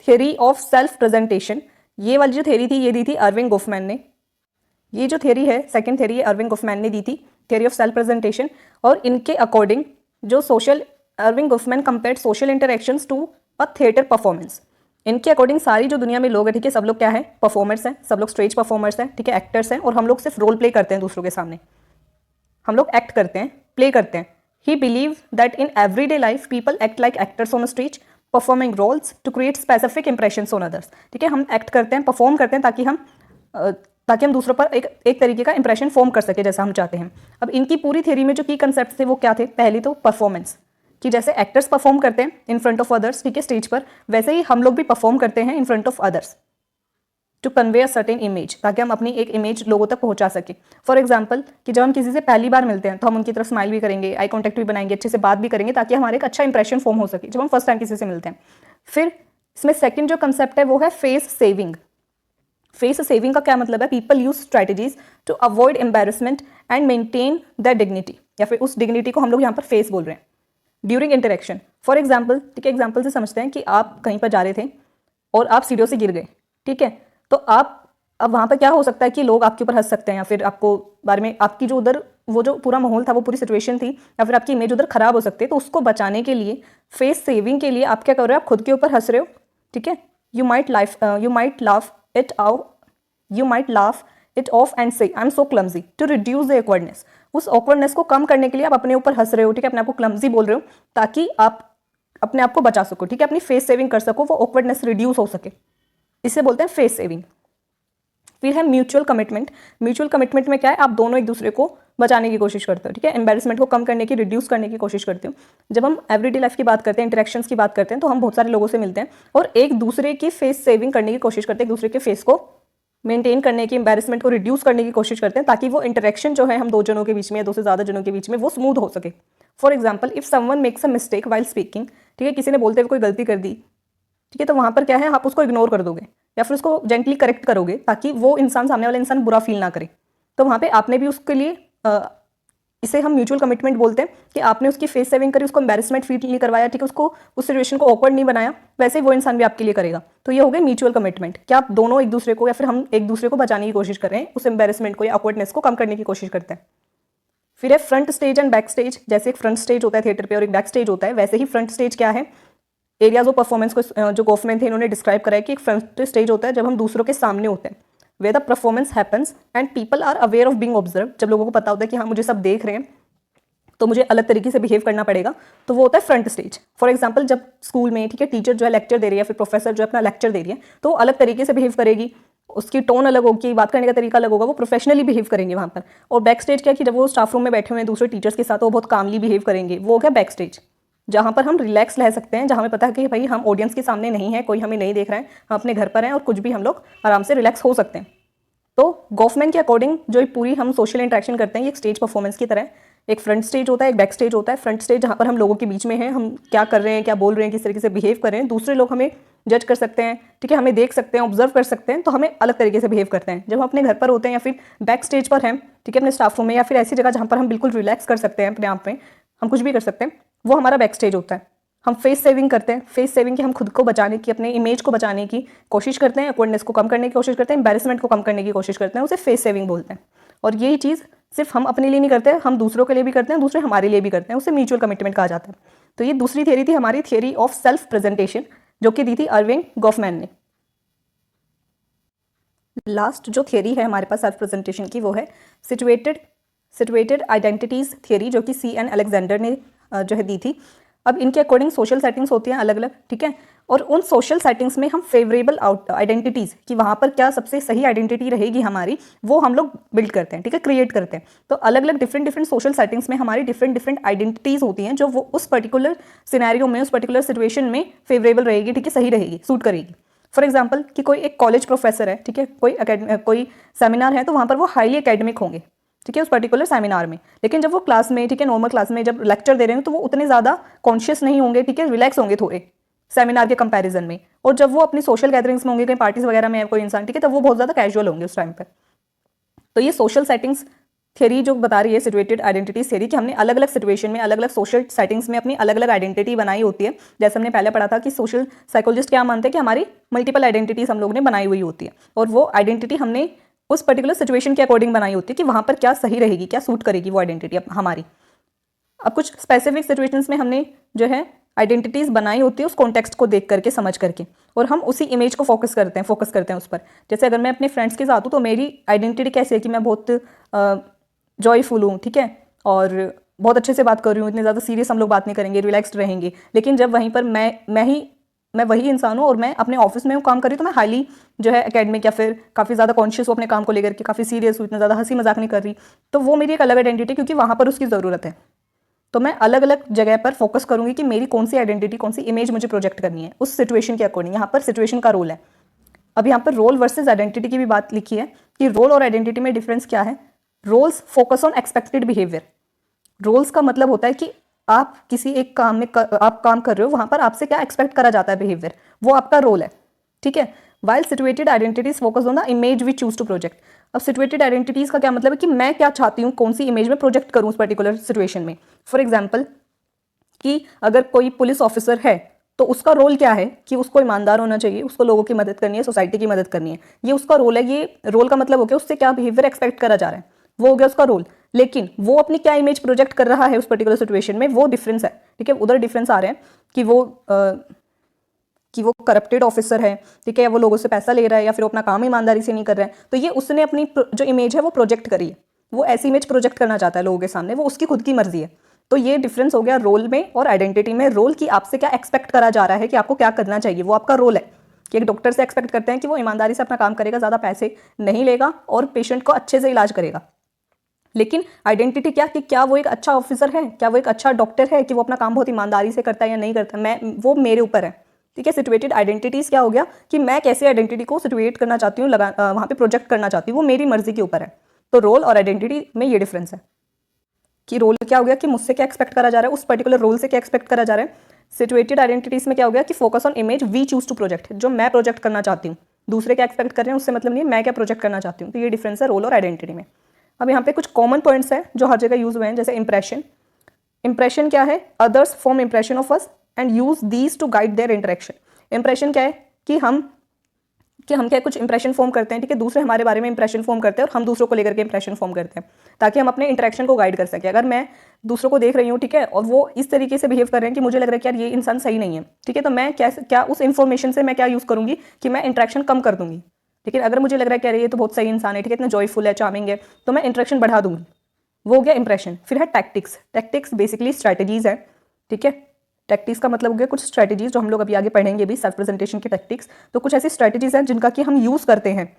थियरी ऑफ सेल्फ प्रेजेंटेशन। ये वाली जो थियरी थी ये दी थी अर्विंग गोफमैन ने। ये जो थियरी है सेकंड थियरी अर्विंग गोफमैन ने दी थी, थियरी ऑफ सेल्फ प्रेजेंटेशन। और इनके अकॉर्डिंग जो Erving Goffman compared social interactions to a theatre performance. इनके अकॉर्डिंग सारी जो दुनिया में लोग हैं, ठीक है, सब लोग क्या है, परफॉर्मर्स हैं, सब लोग स्टेज परफॉर्मर्स हैं, ठीक है, एक्टर्स हैं, और हम लोग सिर्फ रोल प्ले करते हैं दूसरों के सामने। हम लोग एक्ट करते हैं, प्ले करते हैं। He believe that in everyday life people act like actors on a stage performing roles to create specific impressions on others. ठीक है, हम एक्ट करते हैं, परफॉर्म करते हैं ताकि हम दूसरों पर एक तरीके का इंप्रेशन फॉर्म कर सके जैसा हम चाहते हैं। अब इनकी पूरी थ्योरी में जो की कंसेप्ट थे वो क्या थे? पहली तो परफॉर्मेंस, कि जैसे एक्टर्स परफॉर्म करते हैं इन फ्रंट ऑफ अदर्स, ठीक है, स्टेज पर, वैसे ही हम लोग भी परफॉर्म करते हैं in front of others to convey a certain image, ताकि हम अपनी एक इमेज लोगों तक पहुंचा सके। फॉर एग्जाम्पल कि जब हम किसी से पहली बार मिलते हैं तो हम उनकी तरफ स्माइल भी करेंगे, आई कॉन्टैक्ट भी बनाएंगे, अच्छे से बात भी करेंगे, ताकि हमारे एक अच्छा इंप्रेशन फॉर्म हो सके जब हम फर्स्ट टाइम किसी से मिलते हैं। फिर इसमें सेकंड जो कंसेप्ट है वो है फेस सेविंग। फेस सेविंग का क्या मतलब है? People use strategies to avoid embarrassment and maintain the dignity, या फिर उस डिग्निटी को हम लोग यहाँ पर फेस बोल रहे हैं ड्यूरिंग इंटरेक्शन। फॉर एग्जाम्पल, ठीक है, एग्जाम्पल से समझते हैं कि आप कहीं पर जा रहे थे और आप सीढ़ियों से गिर गए, ठीक है, तो अब वहाँ पर क्या हो सकता है कि लोग आपके ऊपर हंस सकते हैं, या फिर आपको बारे में आपकी जो उधर वो जो पूरा माहौल था, वो पूरी सिचुएशन थी, या फिर आपकी इमेज उधर खराब हो सकती है। तो उसको बचाने के लिए, फेस सेविंग के लिए आप क्या कर रहे हो? आप खुद के ऊपर हंस रहे हो, ठीक है। You might laugh it off and say I am so clumsy to reduce the awkwardness. उस ऑकवर्डनेस को कम करने के लिए आप अपने ऊपर हंस रहे हो, ठीक है, अपने आप को क्लमजी बोल रहे हो, ताकि आप अपने आप को बचा सको, ठीक है, अपनी फेस सेविंग कर सको, वो ऑकवर्डनेस रिड्यूस हो सके। इसे बोलते हैं फेस सेविंग। फिर है म्यूचुअल कमिटमेंट। म्यूचुअल कमिटमेंट में क्या है? आप दोनों एक दूसरे को बचाने की कोशिश करते हो, ठीक है, एम्बेरसमेंट को कम करने की, रिड्यूस करने की कोशिश करते हो। जब हम एवरीडे लाइफ की बात करते हैं, इंटरेक्शंस की बात करते हैं, तो हम बहुत सारे लोगों से मिलते हैं और एक दूसरे की फेस सेविंग करने की कोशिश करते हैं, एक दूसरे के फेस को मेंटेन करने की, एम्बेरसमेंट को रिड्यूस करने की कोशिश करते हैं, ताकि वो इंटरेक्शन जो है हम दो जनों के बीच में या दो से ज़्यादा जनों के बीच में वो स्मूथ हो सके। For example, if someone makes a mistake while speaking, ठीक है, किसी ने बोलते हुए कोई गलती कर दी, ठीक है, तो वहाँ पर क्या है? आप उसको इग्नोर कर दोगे या फिर उसको जेंटली करेक्ट करोगे, ताकि वो इंसान, सामने वाला इंसान बुरा फील ना करे। तो वहाँ पे आपने भी उसके लिए इसे हम म्यूचुअल कमिटमेंट बोलते हैं कि आपने उसकी फेस सेविंग करी, उसको एम्बेरसमेंट फील नहीं करवाया, ठीक है, उसको उस सिचुएशन को ऑकवर्ड नहीं बनाया, वैसे ही वो इंसान भी आपके लिए करेगा। तो ये हो गई म्यूचुअल कमिटमेंट, कि आप दोनों एक दूसरे को या फिर हम एक दूसरे को बचाने की कोशिश कर रहे हैं, उस एम्बेरसमेंट को या ऑकवर्डनेस को कम करने की कोशिश करते हैं। फिर है front stage and back stage. जैसे एक फ्रंट स्टेज होता है थिएटर पे और एक बैक स्टेज होता है, वैसे ही फ्रंट स्टेज क्या है? एरियाज ऑफ परफॉर्मेंस को जो गॉफमैन थे इन्होंने डिस्क्राइब करा है कि एक फ्रंट स्टेज होता है जब हम दूसरों के सामने होते हैं, where the performance happens and people are aware of being observe. जब लोगों को पता होता है कि हाँ मुझे सब देख रहे हैं तो मुझे अलग तरीके से बिहेव करना पड़ेगा, तो वो होता है फ्रंट स्टेज। फॉर एग्जाम्पल, जब स्कूल में, ठीक है, टीचर जो है लेक्चर दे रही है, फिर प्रोफेसर जो है अपना लेक्चर दे रही है, तो अलग तरीके से बिहेव करेगी, उसकी टोन अलग होगी, बात करने का तरीका अलग होगा, वो प्रोफेशनली बिहेव करेंगे वहाँ पर। और बैक स्टेज क्या है कि जब वो स्टाफ रूम में बैठे हुए हैं दूसरे टीचर्स के साथ, वो बहुत कामली बिहेव करेंगे, वो हो गया बैक स्टेज, जहाँ पर हम रिलैक्स रह सकते हैं, जहाँ हमें पता है कि भाई हम ऑडियंस के सामने नहीं है, कोई हमें नहीं देख रहा है, हम अपने घर पर हैं और कुछ भी हम लोग आराम से रिलैक्स हो सकते हैं। तो गॉफमैन के अकॉर्डिंग जो पूरी हम सोशल इंटरेक्शन करते हैं ये एक स्टेज परफॉर्मेंस की तरह, एक फ्रंट स्टेज होता है, एक बैक स्टेज होता है। फ्रंट स्टेज जहाँ पर हम लोगों के बीच में हैं, हम क्या कर रहे हैं, क्या बोल रहे हैं, किस तरीके से बिहेव कर रहे हैं, दूसरे लोग हमें जज कर सकते हैं, ठीक है, हमें देख सकते हैं, ऑब्जर्व कर सकते हैं, तो हमें अलग तरीके से बिहेव करते हैं। जब हम अपने घर पर होते हैं या फिर बैक स्टेज पर हैं, ठीक है, अपने स्टाफ रूम में या फिर ऐसी जगह जहाँ पर हम बिल्कुल रिलैक्स कर सकते हैं अपने आप में, हम कुछ भी कर सकते हैं, वो हमारा बैक स्टेज होता है। हम फेस सेविंग करते हैं, फेस सेविंग की हम खुद को बचाने की, अपने इमेज को बचाने की कोशिश करते हैं, ऑकवर्डनेस को कम करने की कोशिश करते हैं, एम्बैरेसमेंट को कम करने की कोशिश करते हैं, उसे फेस सेविंग बोलते हैं। और यही चीज़ सिर्फ हम अपने लिए नहीं करते, हम दूसरों के लिए भी करते हैं, दूसरे हमारे लिए भी करते हैं, उसे म्यूचुअल कमिटमेंट कहा जाता है। तो ये दूसरी थियरी थी हमारी, थियरी ऑफ सेल्फ प्रेजेंटेशन, जो कि दी थी अर्विंग गॉफमैन ने। लास्ट जो थियरी है हमारे पास सेल्फ प्रेजेंटेशन की, वो है सिचुएटेड आइडेंटिटीज थियरी, जो कि C.N. अलेक्जेंडर ने जो है दी थी। अब इनके अकॉर्डिंग सोशल सेटिंग्स होती हैं अलग अलग, ठीक है, और उन सोशल सेटिंग्स में हम फेवरेबल आइडेंटिटीज़ कि वहाँ पर क्या सबसे सही आइडेंटिटी रहेगी हमारी, वो हम लोग बिल्ड करते हैं, ठीक है, क्रिएट करते हैं। तो अलग अलग डिफरेंट सोशल सेटिंग्स में हमारी डिफरेंट आइडेंटिटीज़ होती हैं, जो वो उस पर्टिकुलर सिनेरियो में, उस पर्टिकुलर सिचुएशन में फेवरेबल रहेगी, ठीक है, सही रहेगी, सूट करेगी। फॉर एग्जाम्पल कि कोई एक कॉलेज प्रोफेसर है, ठीक है, कोई सेमिनार है, तो वहाँ पर वो हाईली एकेडमिक होंगे, ठीक है, उस पर्टिकुलर सेमिनार में। लेकिन जब वो क्लास में, ठीक है, नॉर्मल क्लास में जब लेक्चर दे रहे हैं तो वो उतने ज़्यादा कॉन्शियस नहीं होंगे, ठीक है, रिलैक्स होंगे थोड़े सेमिनार के कंपैरिजन में। और जब वो अपनी सोशल गैदरिंग्स में होंगे, कहीं पार्टीज वगैरह में है कोई इंसान, ठीक है, तब वो बहुत ज़्यादा कैजुअल होंगे उस टाइम पर। तो ये सोशल सेटिंग्स थ्योरी जो बता रही है, सिचुएटेड आइडेंटिटीज थ्योरी, कि हमने अलग अलग सिचुएशन में, अलग अलग सोशल सेटिंग्स में अपनी अलग अलग आइडेंटिटी बनाई होती है। जैसे हमने पहले पढ़ा था कि सोशल साइकोलॉजिस्ट क्या मानते हैं कि हमारी मल्टीपल आइडेंटिटीज हम लोगों ने बनाई हुई होती है, और वो आइडेंटिटी हमने उस पर्टिकुलर सिचुएशन के अकॉर्डिंग बनाई होती है कि वहाँ पर क्या सही रहेगी, क्या सूट करेगी वो आइडेंटिटी हमारी। अब कुछ स्पेसिफिक सिचुएशंस में हमने जो है आइडेंटिटीज़ बनाई होती है उस कॉन्टेक्स्ट को देख करके, समझ करके, और हम उसी इमेज को फोकस करते हैं उस पर। जैसे अगर मैं अपने फ्रेंड्स के साथ हूँ तो मेरी आइडेंटिटी कैसी है कि मैं बहुत जॉयफुल हूँ, ठीक है, और बहुत अच्छे से बात कर रही हूँ, इतने ज़्यादा सीरियस हम लोग बात नहीं करेंगे, रिलैक्स्ड रहेंगे। लेकिन जब वहीं पर मैं वही इंसान हूँ और मैं अपने ऑफिस में काम कर रही हूँ, तो मैं हाईली जो है एकेडमिक या फिर काफ़ी ज़्यादा कॉन्शियस हूँ अपने काम को लेकर के, काफ़ी सीरियस हूँ, इतना ज़्यादा हंसी मजाक नहीं कर रही। तो वो मेरी एक अलग आइडेंटिटी, क्योंकि वहाँ पर उसकी ज़रूरत है। तो मैं अलग अलग जगह पर फोकस करूँगी कि मेरी कौन सी आइडेंटिटी, कौन सी इमेज मुझे प्रोजेक्ट करनी है उस सिचुएशन के अकॉर्डिंग। यहाँ पर सिचुएशन का रोल है। अब यहाँ पर रोल वर्सेज आइडेंटिटी की भी बात लिखी है कि रोल और आइडेंटिटी में डिफरेंस क्या है। Roles focus on expected behaviour. Roles का मतलब होता है कि आप किसी एक काम में आप काम कर रहे हो, वहां पर आपसे क्या एक्सपेक्ट करा जाता है बिहेवियर, वो आपका रोल है, ठीक है। While situated identities focus on the image we choose to project. अब सिचुएटेड आइडेंटिटीज का क्या मतलब है कि मैं क्या चाहती हूँ, कौन सी इमेज में प्रोजेक्ट करूँ उस पर्टिकुलर सिचुएशन में। फॉर एग्जाम्पल कि अगर कोई पुलिस ऑफिसर है तो उसका रोल क्या है कि उसको ईमानदार होना चाहिए, उसको लोगों की मदद करनी है, सोसाइटी की मदद करनी है, ये उसका रोल है। ये रोल का मतलब हो गया उससे क्या बिहेवियर एक्सपेक्ट करा जा रहा है, वो हो गया उसका रोल। लेकिन वो अपनी क्या इमेज प्रोजेक्ट कर रहा है उस पर्टिकुलर सिचुएशन में, वो डिफरेंस है, ठीक है। उधर डिफरेंस आ रहे हैं कि वो करप्टेड ऑफिसर है, ठीक है, या वो लोगों से पैसा ले रहा है, या फिर वो अपना काम ईमानदारी से नहीं कर रहा है। तो ये उसने अपनी जो इमेज है वो प्रोजेक्ट करी है, वो ऐसी इमेज प्रोजेक्ट करना चाहता है लोगों के सामने, वो उसकी खुद की मर्जी है। तो ये डिफरेंस हो गया रोल में और आइडेंटिटी में। रोल की आपसे क्या एक्सपेक्ट करा जा रहा है कि आपको क्या करना चाहिए, वो आपका रोल है। कि एक डॉक्टर से एक्सपेक्ट करते हैं कि वो ईमानदारी से अपना काम करेगा, ज़्यादा पैसे नहीं लेगा और पेशेंट को अच्छे से इलाज करेगा। लेकिन आइडेंटिटी क्या वो एक अच्छा ऑफिसर है, क्या वो एक अच्छा डॉक्टर है, कि वो अपना काम बहुत ईमानदारी से करता है या नहीं करता, वो मेरे ऊपर है, ठीक है। सिचुएटेड आइडेंटिटीज़ क्या हो गया कि मैं कैसे आइडेंटिटी को सिचुएट करना चाहती हूँ, वहाँ पे प्रोजेक्ट करना चाहती हूँ, वो मेरी मर्जी के ऊपर है। तो रोल और आइडेंटिटी में ये डिफरेंस है कि रोल क्या हो गया कि मुझसे क्या एक्सपेक्ट करा जा रहा है, उस पर्टिकुलर रोल से क्या एक्सपेक्ट करा जा रहा है। सिचुएटेड आइडेंटिटीज़ में क्या हो गया कि focus on image we choose to project, जो मैं प्रोजेक्ट करना चाहती हूँ। दूसरे क्या एक्सपेक्ट कर रहे हैं उससे मतलब नहीं है, मैं क्या प्रोजेक्ट करना चाहती हूँ। तो ये डिफरेंस है रोल और आइडेंटिटी में। अब यहाँ पे कुछ कॉमन पॉइंट्स हैं जो हर जगह यूज हुए हैं, जैसे इंप्रेशन। इंप्रेशन क्या है, others form impression of us and use these two guide there interaction. Impression क्या है कि हम क्या कुछ इंप्रेशन फॉर्म करते हैं, ठीक है, दूसरे हमारे बारे में इंप्रेशन फॉर्म करते हैं और हम दूसरों को लेकर के इंप्रेशन फॉर्म करते हैं ताकि हम अपने इंटरेक्शन को गाइड कर सकें। अगर मैं दूसरों को देख रही हूँ, ठीक है, और वो इस तरीके से बिहेव कर रहे हैं कि मुझे लग रहा है कि यार ये इंसान सही नहीं है, ठीक है, तो मैं क्या उस इन्फॉर्मेशन से मैं क्या यूज़ करूँगी कि मैं इंटरेक्शन कम कर दूंगी। लेकिन अगर मुझे लग रहा है कि अरे ये तो बहुत सही इंसान है, ठीक है, इतना जॉयफुल है, चार्मिंग है, तो मैं इंटरेक्शन बढ़ा दूंगी। वो हो गया इंप्रेशन। फिर है टैक्टिक्स। टैक्टिक्स बेसिकली स्ट्रैटेजीज है, ठीक है। टैक्टिक्स का मतलब हो गया कुछ स्ट्रैटेजीज जो हम लोग अभी आगे पढ़ेंगे भी, सेल्फ प्रेजेंटेशन की टैक्टिक्स। तो कुछ ऐसी स्ट्रैटेजीज हैं जिनका कि हम यूज़ करते हैं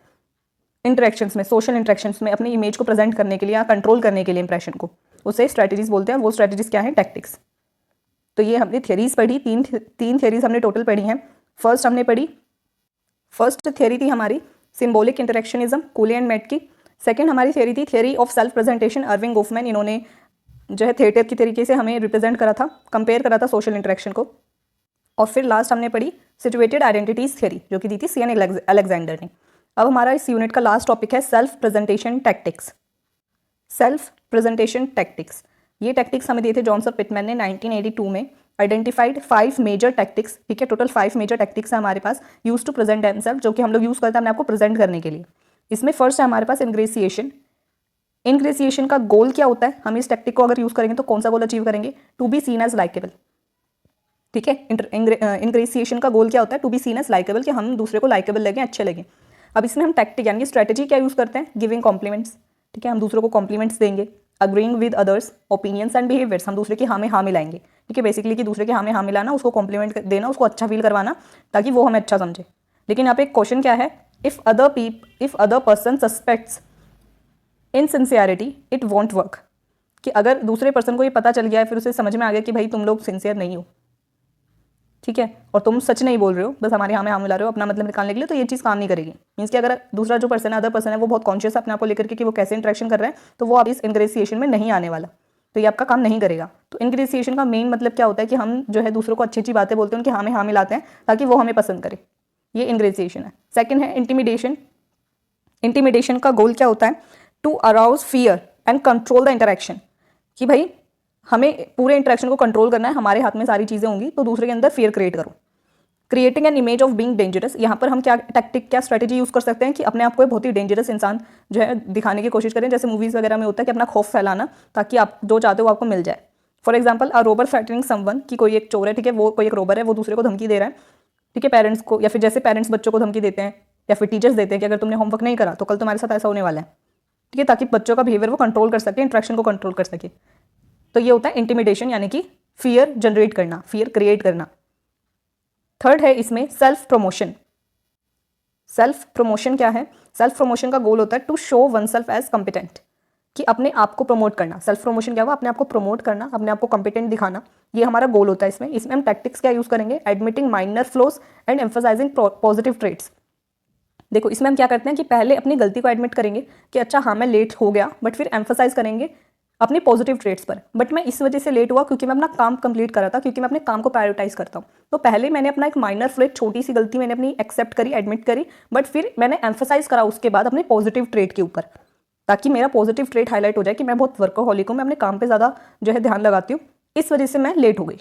इंटरेक्शंस में, सोशल इंटरेक्शंस में, अपनी इमेज को प्रेजेंट करने के लिए या कंट्रोल करने के लिए इंप्रेशन को, उसे स्ट्रैटेजीज बोलते हैं। वो स्ट्रैटेजीज क्या है, टैक्टिक्स। तो ये हमने थियरीज पढ़ी, तीन थियरीज हमने टोटल पढ़ी हैं। फर्स्ट थियरी थी हमारी symbolic interactionism, Cooley and Mead की। सेकंड हमारी थियरी थी theory of self presentation, Erving Goffman. इन्होंने जो है थिएटर की तरीके से हमें रिप्रेजेंट करा था, कंपेयर करा था सोशल इंटरेक्शन को। और फिर लास्ट हमने पढ़ी सिचुएटेड आइडेंटिटीज थियरी, जो कि दी थी सीएन अलेक्जेंडर ने। अब हमारा इस यूनिट का लास्ट टॉपिक है self presentation tactics. Self presentation tactics, ये टैक्टिक्स हमें दिए थे जॉन्स और पिटमैन ने 1982 में। आइडेंटिफाइड 5 मेजर टैक्टिक्स, ठीक है, टोटल 5 मेजर टैक्टिक्स है हमारे पास, यूज टू प्रेजेंट देमसेल्फ, जो कि हम लोग यूज़ करते हैं अपने आपको प्रेजेंट करने के लिए। इसमें फर्स्ट है हमारे पास इनग्रेसिएशन। इनग्रेसिएशन का गोल क्या होता है, हम इस टैक्टिक को अगर यूज़ करेंगे तो कौन सा गोल अचीव करेंगे, to be seen as likeable, ठीक है। इनग्रेसिएशन का गोल क्या होता है, to be seen as likeable, कि हम दूसरे को लाइकेबल लगे, अच्छे लगे। अब इसमें हम टैक्टिक यानी स्ट्रैटेजी क्या यूज़ करते हैं, गिविंग कॉम्प्लीमेंट्स, ठीक है, हम दूसरों को कॉम्प्लीमेंट्स देंगे। Agreeing with others opinions and behaviours, हम दूसरे की हाँ में हाँ मिलाएंगे, ठीक है, बेसिकली कि दूसरे के हाँ में हाँ मिलाना, उसको कॉम्प्लीमेंट देना, उसको अच्छा फील करवाना ताकि वो हमें अच्छा समझे। लेकिन यहाँ पे एक क्वेश्चन क्या है, if other person suspects insincerity it won't work, कि अगर दूसरे पर्सन को ये पता चल गया है, फिर उसे समझ में आ गया कि भाई तुम लोग सिंसियर नहीं हो, ठीक है, और तुम सच नहीं बोल रहे हो, बस हमारे यहाँ में हाँ मिला रहे हो अपना मतलब निकालने के लिए, तो ये चीज़ काम नहीं करेगी। मीन्स कि अगर दूसरा जो पर्सन है, अदर पर्सन है, वो बहुत कॉन्शियस है अपने आप को लेकर के कि वो कैसे इंटरेक्शन कर रहे हैं, तो वो अब इस इनग्रेसिएशन में नहीं आने वाला, तो ये आपका काम नहीं करेगा। तो इनग्रेसिएशन का मेन मतलब क्या होता है कि हम जो है दूसरों को अच्छी अच्छी बातें बोलते हैं, उनके हाँ में हाँ मिलाते हैं ताकि वो हमें पसंद करे, ये इनग्रेसिएशन है। सेकेंड है इंटिमिडेशन। इंटिमिडेशन का गोल क्या होता है, to arouse fear and control the interaction, कि भाई हमें पूरे इंटरेक्शन को कंट्रोल करना है, हमारे हाथ में सारी चीज़ें होंगी, तो दूसरे के अंदर फियर क्रिएट करो। Creating an image of being dangerous, यहाँ पर हम क्या टैक्टिक, क्या स्ट्रैटेजी यूज़ कर सकते हैं कि अपने आप को बहुत ही डेंजरस इंसान जो है दिखाने की कोशिश करें, जैसे मूवीज़ वगैरह में होता है कि अपना खौफ फैलाना ताकि आप जो चाहते हो आपको मिल जाए। For example a Rober threatening someone, कि कोई एक चोर है, ठीक है, वो कोई एक रोबर है, वो दूसरे को धमकी दे रहा है, ठीक है, पेरेंट्स को, या फिर जैसे पेरेंट्स बच्चों को धमकी देते हैं या फिर टीचर्स देते हैं कि अगर तुमने होमवर्क नहीं करा तो कल तुम्हारे साथ ऐसा होने वाला है, ठीक है, ताकि बच्चों का बिहेवियर वो कंट्रोल कर सके, इंट्रैक्शन को कंट्रोल कर सके। तो ये होता है इंटिमिडेशन, यानी कि फियर जनरेट करना, फियर क्रिएट करना। थर्ड है इसमें सेल्फ प्रमोशन। सेल्फ प्रमोशन क्या है? सेल्फ प्रमोशन का गोल होता है to show one self as competent, कि अपने आप को प्रमोट करना। सेल्फ प्रमोशन क्या हुआ? अपने आप को प्रमोट करना, अपने आप को कॉम्पिटेंट दिखाना, ये हमारा गोल होता है इसमें। इसमें हम टैक्टिक्स क्या यूज़ करेंगे? Admitting minor flaws and emphasising positive traits. देखो इसमें हम क्या करते हैं कि पहले अपनी गलती को एडमिट करेंगे कि अच्छा हाँ मैं लेट हो गया, बट फिर एम्फसाइज करेंगे अपने पॉजिटिव ट्रेट्स पर। बट मैं इस वजह से लेट हुआ क्योंकि मैं अपना काम कंप्लीट कर रहा था, क्योंकि मैं अपने काम को प्रायोरिटाइज करता हूँ। तो पहले मैंने अपना एक माइनर फ्लॉ, एक छोटी सी गलती मैंने अपनी एक्सेप्ट करी, एडमिट करी, बट फिर मैंने एम्फसाइज करा उसके बाद अपने पॉजिटिव ट्रेट के ऊपर, ताकि मेरा पॉजिटिव ट्रेट हाईलाइट हो जाए कि मैं बहुत वर्कोहॉलिक हूँ, मैं अपने काम पे ज़्यादा जो है ध्यान लगाती हूँ, इस वजह से मैं लेट हो गई।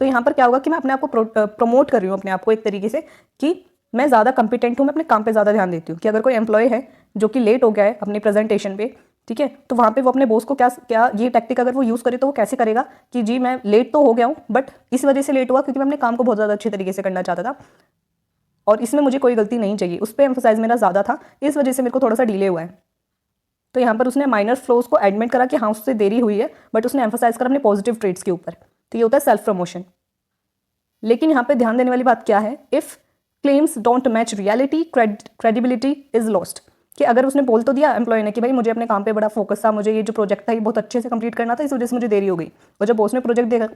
तो यहाँ पर क्या होगा कि मैं अपने आप को प्रमोट कर रही हूँ, अपने आप को एक तरीके से, कि मैं ज़्यादा कंपिटेंट हूँ, मैं अपने काम पे ज़्यादा ध्यान देती हूँ। कि अगर कोई एम्प्लॉय है जो कि लेट हो गया है अपनी प्रेजेंटेशन पे, ठीक है, तो वहाँ पे वो अपने बॉस को क्या ये टैक्टिक अगर वो यूज़ करे तो वो कैसे करेगा कि जी मैं लेट तो हो गया हूँ, बट इस वजह से लेट हुआ क्योंकि मैं अपने काम को बहुत ज़्यादा अच्छे तरीके से करना चाहता था और इसमें मुझे कोई गलती नहीं चाहिए, उस पर एम्फोसाइज मेरा ज़्यादा था, इस वजह से मेरे को थोड़ा सा डिले हुआ है। तो यहाँ पर उसने माइनर फ्लॉज को एडमिट करा कि हाँ उससे देरी हुई है, बट उसने एम्फोसाइज करा अपने पॉजिटिव ट्रेट्स के ऊपर। तो ये होता है सेल्फ प्रमोशन। लेकिन यहाँ पे ध्यान देने वाली बात क्या है? If claims don't match reality, credibility is lost. कि अगर उसने बोल तो दिया एम्प्लॉय ने कि भाई मुझे अपने काम पे बड़ा फोकस था, मुझे ये जो प्रोजेक्ट था ये बहुत अच्छे से कंप्लीट करना था, इस वजह से मुझे देरी हो गई, और जब बॉस ने प्रोजेक्ट देखा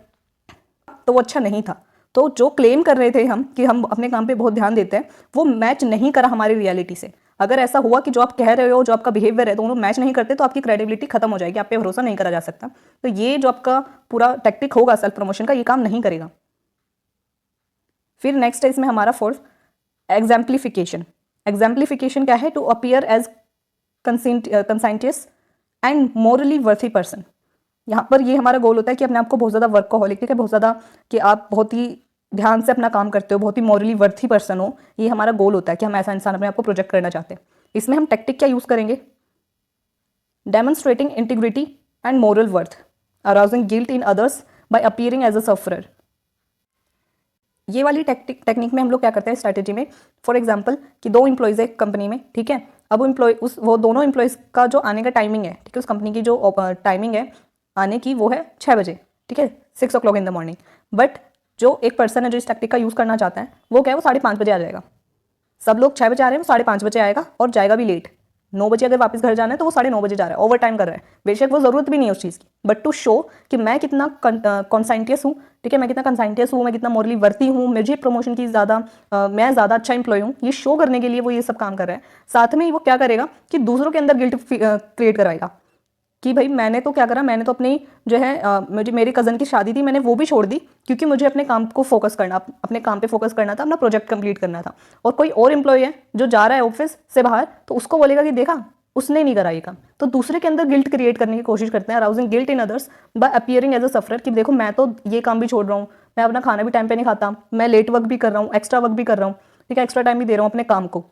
तो वो अच्छा नहीं था, तो जो क्लेम कर रहे थे हम कि हम अपने काम पे बहुत ध्यान देते हैं, वो मैच नहीं करा हमारी रियलिटी से। अगर ऐसा हुआ कि जो आप कह रहे हो, जो आपका बिहेवियर है, दोनों मैच नहीं करते, तो आपकी क्रेडिबिलिटी खत्म हो जाएगी, आप पे भरोसा नहीं करा जा सकता। तो ये जो आपका पूरा टैक्टिक होगा सेल्फ प्रमोशन का, ये काम नहीं करेगा। फिर नेक्स्ट है इसमें हमारा फोर्थ, एग्जाम्प्लीफिकेशन। एग्जाम्प्लीफिकेशन क्या है? To appear as conscientious and morally worthy person. यहाँ पर ये हमारा गोल होता है कि अपने आप को बहुत ज़्यादा वर्कोहॉलिक, ठीक है, बहुत ज़्यादा कि आप बहुत ही ध्यान से अपना काम करते हो, बहुत ही मॉरली वर्थी पर्सन हो, ये हमारा गोल होता है कि हम ऐसा इंसान अपने आप को प्रोजेक्ट करना चाहते हैं। इसमें हम टेक्टिक क्या यूज़ करेंगे? Demonstrating integrity and moral worth, arousing guilt in others by appearing as a sufferer. ये वाली टेक्निक में हम लोग क्या करते हैं स्ट्रैटेजी में? फॉर एग्जांपल कि दो एम्प्लॉयज़ है कंपनी में, ठीक है, अब वो दोनों एम्प्लॉयज़ का जो आने का टाइमिंग है, ठीक है, उस कंपनी की जो टाइमिंग है आने की वो है 6 बजे, ठीक है, 6 o'clock in the morning. But जो एक पर्सन है जो इस टैक्टिक का यूज़ करना चाहता है, वो क्या है, वो 5:30 बजे आ जाएगा। सब लोग 6 बजे आ रहे हैं, वो 5:30 बजे आएगा और जाएगा भी लेट। 9 बजे अगर वापस घर जाना है तो वो 9:30 बजे जा रहा है, ओवर टाइम कर रहा है, बेशक वो ज़रूरत भी नहीं है उस चीज़ की, बट टू शो कि मैं कितना कॉन्साइंटियस हूँ, ठीक है, मैं कितना कंसाइंटियस हूँ, मैं कितना मॉरली वर्ती हूँ, मुझे प्रमोशन की मैं ज़्यादा अच्छा इंप्लॉय हूँ, ये शो करने के लिए वो ये सब काम कर रहा है। साथ में ही वो क्या करेगा कि दूसरों के अंदर गिल्ट क्रिएट कराएगा कि भाई मैंने तो क्या करा, मैंने तो अपनी जो है मुझे मेरी कज़न की शादी थी, मैंने वो भी छोड़ दी क्योंकि मुझे अपने काम को फोकस करना, अपने काम पे फोकस करना था, अपना प्रोजेक्ट कंप्लीट करना था। और कोई और एम्प्लॉय है जो जा रहा है ऑफिस से बाहर, तो उसको बोलेगा कि देखा उसने नहीं करा ये काम। तो दूसरे के अंदर गिल्ट क्रिएट करने की कोशिश करते हैं, arousing guilt in others by appearing as a sufferer, कि देखो मैं तो ये काम भी छोड़ रहा हूँ, मैं अपना खाना भी टाइम पे नहीं खाता, मैं लेट वर्क भी कर रहा हूँ, एक्स्ट्रा वर्क भी कर रहा हूँ, ठीक है, एक्स्ट्रा टाइम भी दे रहा हूँ अपने काम को,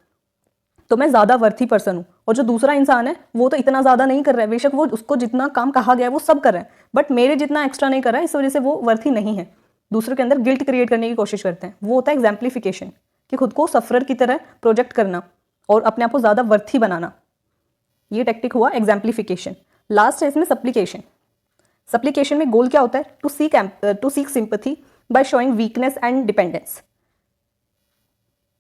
तो मैं ज़्यादा वर्थी पर्सन हूँ। और जो दूसरा इंसान है वो तो इतना ज़्यादा नहीं कर रहा है, बेशक वो उसको जितना काम कहा गया है वो सब कर रहा है, बट मेरे जितना एक्स्ट्रा नहीं कर रहा है, इस वजह से वो वर्थी नहीं है। दूसरों के अंदर गिल्ट क्रिएट करने की कोशिश करते हैं, वो होता है एग्जाम्प्लीफिकेशन, कि खुद को सफरर की तरह प्रोजेक्ट करना और अपने आप को ज़्यादा वर्थी बनाना। ये टेक्टिक हुआ एग्जाम्प्लीफिकेशन। लास्ट है इसमें सप्लीकेशन। सप्लीकेशन में गोल क्या होता है? To seek sympathy by showing weakness and dependence.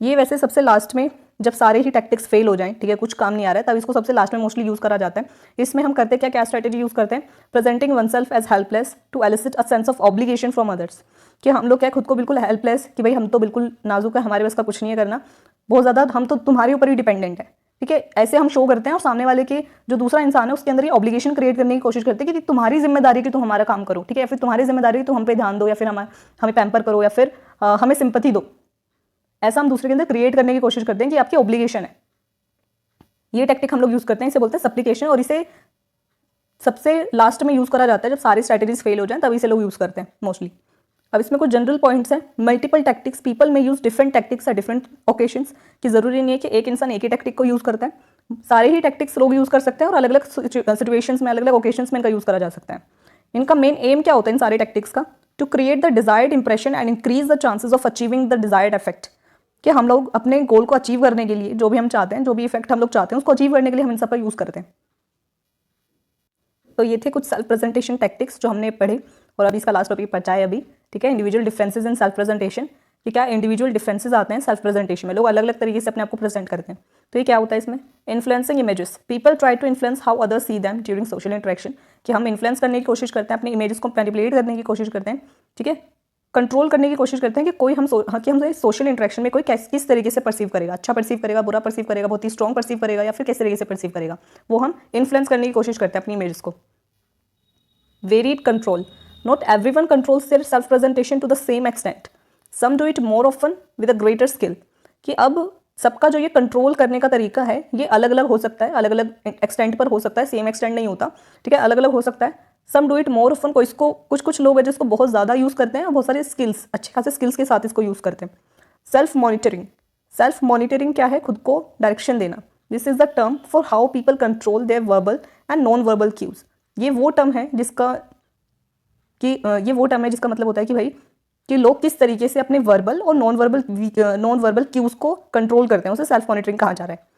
ये वैसे सबसे लास्ट में जब सारे ही टैक्टिक्स फेल हो जाएं, ठीक है, कुछ काम नहीं आ रहा है, तब इसको सबसे लास्ट में मोस्टली यूज़ करा जाता है। इसमें हम करते क्या स्ट्रैटेजी यूज़ करते हैं? Presenting oneself as helpless to elicit a sense of obligation from others. कि हम लोग क्या खुद को बिल्कुल हेल्पलेस, कि भाई हम तो बिल्कुल नाजुक है, हमारे बस का कुछ नहीं है करना, बहुत ज़्यादा हम तो तुम्हारे ऊपर ही डिपेंडेंट है, ठीक है, ऐसे हम शो करते हैं। और सामने वाले के जो दूसरा इंसान है उसके अंदर ये ऑब्लिगेशन क्रिएट करने की कोशिश करते हैं कि तुम्हारी जिम्मेदारी कि तुम हमारा काम करो, ठीक है, या फिर तुम्हारी जिम्मेदारी तुम हम पे ध्यान दो, या फिर हमें पैम्पर करो, या फिर हमें सिंपैथी दो। ऐसा हम दूसरे के अंदर क्रिएट करने की कोशिश करते हैं कि आपकी ऑब्लिगेशन है। ये टेक्टिक हम लोग यूज़ करते हैं, इसे बोलते हैं सप्लीकेशन, और इसे सबसे लास्ट में यूज़ करा जाता है जब सारी स्ट्रैटेजीज फेल हो जाएं, तभी इसे लोग यूज़ करते हैं मोस्टली। अब इसमें कुछ जनरल पॉइंट्स हैं। मल्टीपल टैक्टिक्स, पीपल में use different tactics at different occasions, कि ज़रूरी नहीं है कि एक इंसान एक ही टैक्टिक को यूज़ करता है, सारे ही टैक्टिक्स लोग यूज़ कर सकते हैं और अलग अलग सिचुएशंस में, अलग अलग ओकेशंस में इनका यूज़ करा जा सकता है। इनका मेन एम क्या होता है इन सारे टैक्टिक्स का? To create the desired impression and increase the chances of achieving the desired effect. कि हम लोग अपने गोल को अचीव करने के लिए जो भी हम चाहते हैं, जो भी इफेक्ट हम लोग चाहते हैं, उसको अचीव करने के लिए हम इन सब का यूज़ करते हैं। तो ये थे कुछ सेल्फ प्रेजेंटेशन टैक्टिक्स जो हमने पढ़े, और अभी इसका लास्ट टॉपिक बचा है अभी, ठीक है। Individual differences in self presentation, कि क्या इंडिविजुअल डिफरेंसेस आते हैं सेल्फ प्रेजेंटेशन में, लोग अलग अलग तरीके से अपने आप को प्रेजेंट करते हैं। तो ये क्या होता है इसमें, influencing images, people try to influence how others see them during social interaction, कि हम इन्फ्लुएंस करने की कोशिश करते हैं, अपने इमेजेस को मैनिपुलेट करने की कोशिश करते हैं, ठीक है, कंट्रोल करने की कोशिश करते हैं कि कोई हम सोशल इंटरेक्शन में कोई किस तरीके से परसीव करेगा, अच्छा परसीव करेगा, बुरा परसीव करेगा, बहुत ही स्ट्रॉन्ग परसीव करेगा, या फिर किस तरीके से परसीव करेगा, वो हम इन्फ्लुएंस करने की कोशिश करते हैं अपनी इमेजेस को। Varied control, not everyone controls their self presentation to the same extent, some do it more often with a greater skill, कि अब सबका जो ये कंट्रोल करने का तरीका है ये अलग अलग हो सकता है, अलग अलग एक्सटेंट पर हो सकता है, सेम एक्सटेंट नहीं होता, ठीक है, अलग अलग हो सकता है। Some do it more often, कोई इसको कुछ लोग हैं जिसको बहुत ज़्यादा यूज़ करते हैं और बहुत सारे स्किल्स, अच्छे खासे स्किल्स के साथ इसको यूज़ करते हैं। सेल्फ मॉनिटरिंग, सेल्फ मॉनिटरिंग क्या है, खुद को डायरेक्शन देना। This is the term for how people control their verbal and non verbal cues. ये वो टर्म है जिसका मतलब होता है कि भाई कि लोग किस तरीके से अपने वर्बल और नॉन वर्बल क्यूज को कंट्रोल करते हैं, उसे सेल्फ मॉनिटरिंग कहा जा रहा है।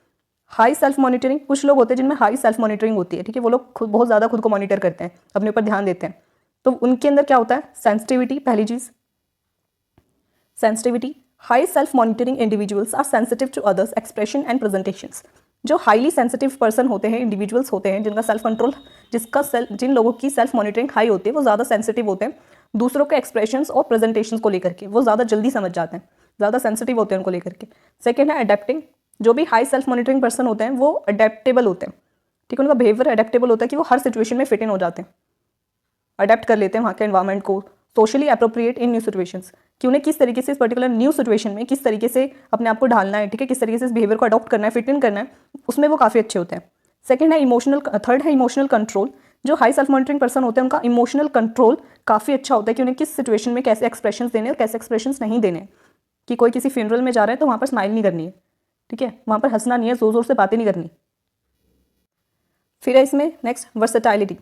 हाई सेल्फ मॉनिटरिंग, कुछ लोग होते हैं जिनमें हाई सेल्फ मॉनिटरिंग होती है, ठीक है, वो लोग बहुत ज़्यादा खुद को मॉनिटर करते हैं, अपने ऊपर ध्यान देते हैं। तो उनके अंदर क्या होता है, सेंसिटिविटी, पहली चीज़ sensitivity. High self monitoring individuals are sensitive to others expression and presentations. जो हाईली सेंसिटिव पर्सन होते हैं, इंडिविजुअल्स होते हैं जिनका सेल्फ कंट्रोल, जिन लोगों की सेल्फ मॉनिटरिंग हाई होती है, वो ज़्यादा सेंसिटिव होते हैं दूसरों के एक्सप्रेशंस और प्रेजेंटेशंस को लेकर के, वो ज़्यादा जल्दी समझ जाते हैं, ज़्यादा सेंसिटिव होते हैं उनको लेकर के। सेकेंड है अडेप्टिंग, जो भी हाई सेल्फ मॉनिटरिंग पर्सन होते हैं वो अडेप्टेबल होते हैं, ठीक है, उनका बिहेवियर अडेप्टेबल होता है कि वो हर सिचुएशन में फिट इन हो जाते हैं, अडेप्ट कर लेते हैं वहाँ के एनवायरनमेंट को। सोशली अप्रोप्रिएट इन न्यू सिचुएशंस, कि उन्हें किस तरीके से इस पर्टिकुलर न्यू सिचुएशन में किस तरीके से अपने आप को ढालना है, ठीक है, किस तरीके से इस बिहेवियर को अडॉप्ट करना है, फिट इन करना है, उसमें वो काफ़ी अच्छे होते हैं। थर्ड है इमोशनल कंट्रोल। जो हाई सेल्फ मॉनिटरिंग पर्सन होते हैं उनका इमोशनल कंट्रोल काफ़ी अच्छा होता है कि उन्हें किस सिचुएशन में कैसे एक्सप्रेशंस देने और कैसे एक्सप्रेशंस नहीं देने, कि कोई किसी फ्यूनरल में जा रहा है तो वहाँ पर स्माइल नहीं करनी है, ठीक है, वहाँ पर हंसना नहीं है, जोर जोर से बातें नहीं करनी। फिर है इसमें next versatility,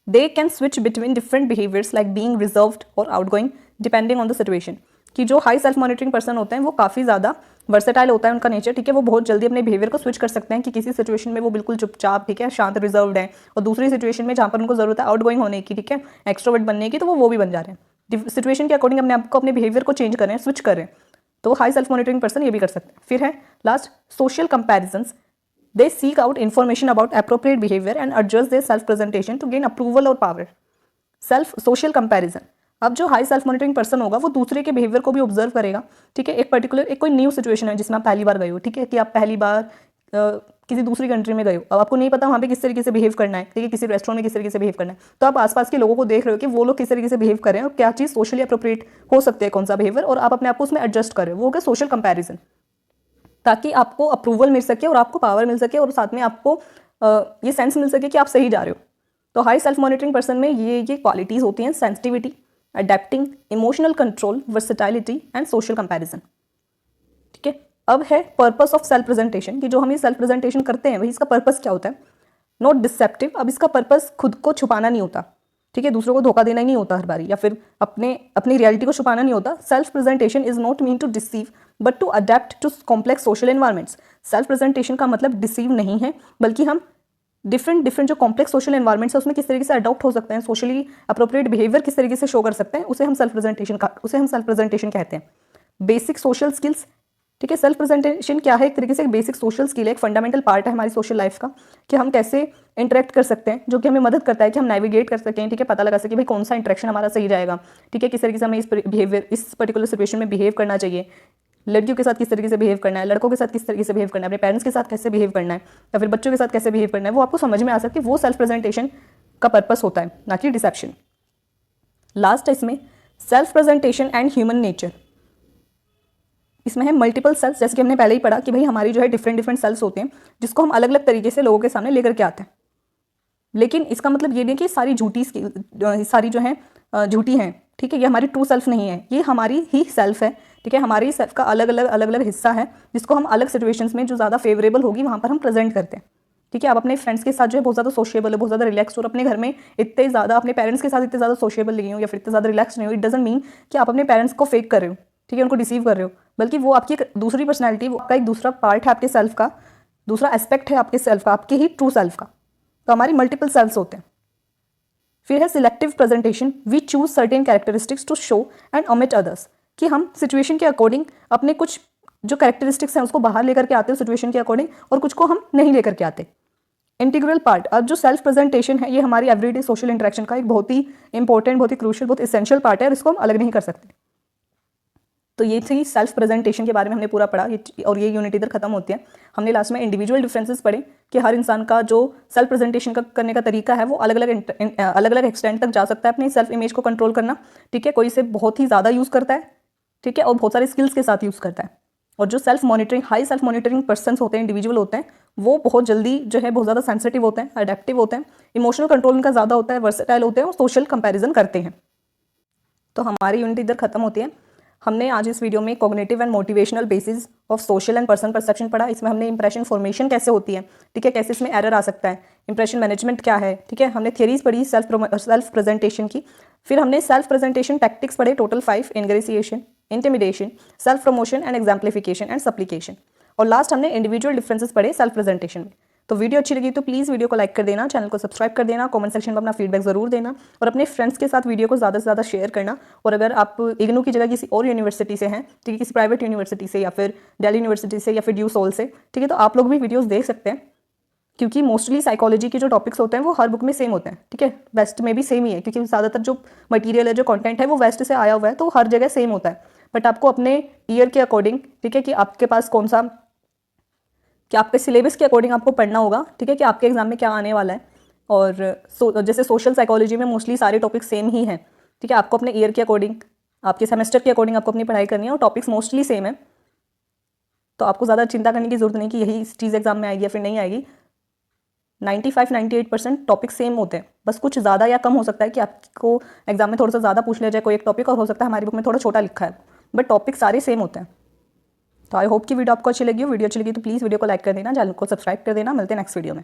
they can switch between different behaviours like being reserved और outgoing depending on the situation. कि जो हाई सेल्फ मॉनिटरिंग पर्सन होते हैं वो काफ़ी ज़्यादा वर्सेटाइल होता है उनका नेचर, ठीक है, वो बहुत जल्दी अपने बिहेवियर को स्विच कर सकते हैं कि किसी सिचुएशन में वो बिल्कुल चुपचाप, ठीक है, शांत रिजर्व्ड है, और दूसरी सिचुएशन में जहाँ पर उनको ज़रूरत है आउटगोइंग होने की, ठीक है, एक्सट्रोवर्ट बनने की, तो वो भी बन जा रहे हैं, सिचुएशन के अकॉर्डिंग अपने आप को अपने बिहेवियर को चेंज कर रहे हैं, स्विच कर रहे हैं। तो हाई सेल्फ मॉनिटरिंग पर्सन ये भी कर सकते हैं। फिर है last social comparisons, they seek out information about appropriate behaviour and adjust their self presentation to gain approval और पावर। सोशल कंपैरिजन, अब जो हाई सेल्फ मॉनिटरिंग पर्सन होगा वो दूसरे के बिहेवियर को भी ऑब्जर्व करेगा, ठीक है, एक कोई न्यू सिचुएशन है जिसमें आप पहली बार गए हो, ठीक है, कि आप पहली बार किसी दूसरी कंट्री में गए हो, अब आपको नहीं पता वहाँ पे किस तरीके से बिहेव करना है, ठीक है, किसी रेस्टोरेंट में किस तरीके से बिहेव करना है, तो आप आसपास के लोगों को देख रहे हो कि वो लोग किस तरीके से बिहेव कर रहे हैं और क्या चीज़ सोशली अप्रोप्रिएट हो सकते हैं, कौन सा बिहेवियर, और आप अपने आप को उसमें एडजस्ट कर रहे हो, वो हो गया सोशल कंपैरिजन, ताकि आपको अप्रूवल मिल सके और आपको पावर मिल सके और साथ में आपको ये सेंस मिल सके कि आप सही जा रहे हो। तो हाई सेल्फ मॉनिटरिंग पर्सन में ये क्वालिटीज़ होती हैं, sensitivity, adapting, emotional control, versatility and social comparison, ठीक है। अब है पर्पस ऑफ सेल्फ प्रेजेंटेशन, कि जो हम ये सेल्फ प्रेजेंटेशन करते हैं भाई इसका पर्पस क्या होता है, नॉट डिसेप्टिव। अब इसका पर्पस खुद को छुपाना नहीं होता, ठीक है, दूसरों को धोखा देना ही नहीं होता हर बारी, या फिर अपनी रियलिटी को छुपाना नहीं होता। Self presentation is not mean to deceive but to adapt to complex social environments. Self presentation का मतलब डिसीव नहीं है, बल्कि हम डिफरेंट जो कॉम्प्लेक्स सोशल एनवायरमेंट्स है उसमें किस तरीके से अडॉप्ट हो सकते हैं, सोशली अप्रोप्रिएट बिहेवियर किस तरीके से शो कर सकते हैं, उसे हम सेल्फ प्रेजेंटेशन कहते हैं। बेसिक सोशल स्किल्स, ठीक है, सेल्फ प्रेजेंटेशन क्या है, एक तरीके से एक बेसिक सोशल स्किल है, एक फंडामेंटल पार्ट है हमारी सोशल लाइफ का, कि हम कैसे इंटरेक्ट कर सकते हैं, जो कि हमें मदद करता है कि हम नेविगेट कर सकें, ठीक है, पता लगा सकें भाई कौन सा इंटरेक्शन हमारा सही जाएगा, ठीक है, किस तरीके से हमें इस पर्टिकुलर सिचुएशन में बिहेव करना चाहिए, लड़कियों के साथ किस तरीके से बिहेव करना है, लड़कों के साथ किस तरीके से बिहेव करना है, अपने पेरेंट्स के साथ कैसे बिहेव करना है, या फिर बच्चों के साथ कैसे बिहेव करना है, वो आपको समझ में आ सकती है। वो सेल्फ प्रेजेंटेशन का पर्पस होता है, ना कि डिसेप्शन। लास्ट है इसमें self presentation and human nature. इसमें है मल्टीपल सेल्स, जैसे कि हमने पहले ही पढ़ा कि भाई हमारी जो है डिफरेंट सेल्स होते हैं जिसको हम अलग अलग तरीके से लोगों के सामने लेकर के आते हैं। लेकिन इसका मतलब ये नहीं कि सारी जो है झूठी हैं, ठीक है, ये हमारी ट्रू सेल्फ नहीं है, ये हमारी ही सेल्फ है, ठीक है, हमारी सेल्फ का अलग अलग हिस्सा है जिसको हम अलग सिचुएशंस में जो ज़्यादा फेवरेबल होगी वहाँ पर हम प्रेजेंट करते हैं, ठीक है। आप अपने फ्रेंड्स के साथ जो है बहुत ज़्यादा सोशिएबल है, बहुत ज़्यादा रिलैक्स, और अपने घर में इतने ज़्यादा अपने पेरेंट्स के साथ इतने ज़्यादा सोशिएबल नहीं हो या फिर इतने ज़्यादा रिलैक्स नहीं हो, इट डजंट मीन कि आप अपने पेरेंट्स को फेक कर रहे हो, ठीक है, उनको डिसीव कर रहे हो, बल्कि वो आपकी दूसरी पर्सनैलिटी, वो आपका एक दूसरा पार्ट है आपके सेल्फ का, दूसरा एस्पेक्ट है आपके सेल्फ का, आपके ही ट्रू सेल्फ का। तो हमारी मल्टीपल सेल्स होते हैं, फिर है selective presentation, we choose certain characteristics to show and omit others, कि हम सिचुएशन के अकॉर्डिंग अपने कुछ जो कैरेक्टरिस्टिक्स हैं उसको बाहर लेकर के आते हैं सिचुएशन के अकॉर्डिंग, और कुछ को हम नहीं लेकर के आते। इंटीग्रल पार्ट, अब जो सेल्फ प्रेजेंटेशन है ये हमारी एवरीडे सोशल इंटरेक्शन का एक बहुत ही इंपॉर्टेंट, बहुत ही क्रूशियल, बहुत इसेंशियल पार्ट है, और इसको हम अलग नहीं कर सकते। तो ये थी सेल्फ प्रेजेंटेशन के बारे में हमने पूरा पढ़ा, और ये यूनिट इधर खत्म होती है। हमने लास्ट में इंडिविजुअल डिफरेंसेस पढ़े कि हर इंसान का जो सेल्फ प्रेजेंटेशन का करने का तरीका है वो अलग अलग एक्सटेंट तक जा सकता है अपनी सेल्फ इमेज को कंट्रोल करना, ठीक है। कोई इसे बहुत ही ज़्यादा यूज़ करता है, ठीक है, और बहुत सारे स्किल्स के साथ यूज़ करता है। और जो self monitoring, high self monitoring person होते हैं, इंडिविजुअल होते हैं, वो बहुत जल्दी जो है बहुत ज़्यादा सेंसिटिव होते हैं, अडेप्टिव होते हैं, इमोशनल कंट्रोल उनका ज़्यादा होता है, वर्सेटाइल होते हैं और सोशल कंपैरिजन करते हैं। तो हमारी यूनिट इधर खत्म होती है। हमने आज इस वीडियो में cognitive and motivational basis of social and person perception पढ़ा। इसमें हमने इंप्रेशन फॉर्मेशन कैसे होती है, ठीक है, कैसे इसमें एरर आ सकता है, इंप्रेशन मैनेजमेंट क्या है, ठीक है, हमने थियरीज पढ़ी सेल्फ प्रेजेंटेशन की। फिर हमने सेल्फ प्रेजेंटेशन टैक्टिक्स पढ़े, total 5, ingratiation, intimidation, self promotion and exemplification and supplication. और लास्ट हमने इंडिविजुअल डिफरेंसेस पढ़े सेल्फ प्रेजेंटेशन में। तो वीडियो अच्छी लगी तो प्लीज़ वीडियो को लाइक कर देना, चैनल को सब्सक्राइब कर देना, कमेंट सेक्शन में अपना फीडबैक ज़रूर देना, और अपने फ्रेंड्स के साथ वीडियो को ज़्यादा से ज़्यादा शेयर करना। और अगर आप इग्नू की जगह किसी और यूनिवर्सिटी से हैं, ठीक है, किसी प्राइवेट यूनिवर्सिटी से या फिर दिल्ली यूनिवर्सिटी से या फिर ड्यू सोल से, ठीक है, तो आप लोग भी वीडियोज़ देख सकते हैं, क्योंकि मोस्टली साइकोलॉजी के जो टॉपिक्स होते हैं वो हर बुक में सेम होते हैं, ठीक है, वेस्ट में भी सेम ही है, क्योंकि ज़्यादातर जो मटीरियल है, जो कंटेंट है वो वेस्ट से आया हुआ है, तो हर जगह सेम होता है। बट आपको अपने ईयर के अकॉर्डिंग, ठीक है, कि आपके पास कौन सा, कि आपके सिलेबस के अकॉर्डिंग आपको पढ़ना होगा, ठीक है, कि आपके एग्जाम में क्या आने वाला है। और जैसे सोशल साइकोलॉजी में मोस्टली सारे टॉपिक सेम ही हैं, ठीक है, आपको अपने ईयर के अकॉर्डिंग, आपके सेमेस्टर के अकॉर्डिंग आपको अपनी पढ़ाई करनी है, और टॉपिक्स मोस्टली सेम है। तो आपको ज़्यादा चिंता करने की जरूरत नहीं कि यही चीज़ एग्जाम में आएगी या फिर नहीं आएगी। 95-98% टॉपिक सेम होते हैं, बस कुछ ज़्यादा या कम हो सकता है कि आपको एग्जाम में थोड़ा सा ज़्यादा पूछ लिया जाए कोई एक टॉपिक, और हो सकता है हमारी बुक में थोड़ा छोटा लिखा है, बट टॉपिक सारे सेम होते हैं। तो आई होप कि वीडियो आपको अच्छी लगी हो। वीडियो अच्छी लगी तो प्लीज़ वीडियो को लाइक कर देना, चैनल को सब्सक्राइब कर देना। मिलते हैं नेक्स्ट वीडियो में।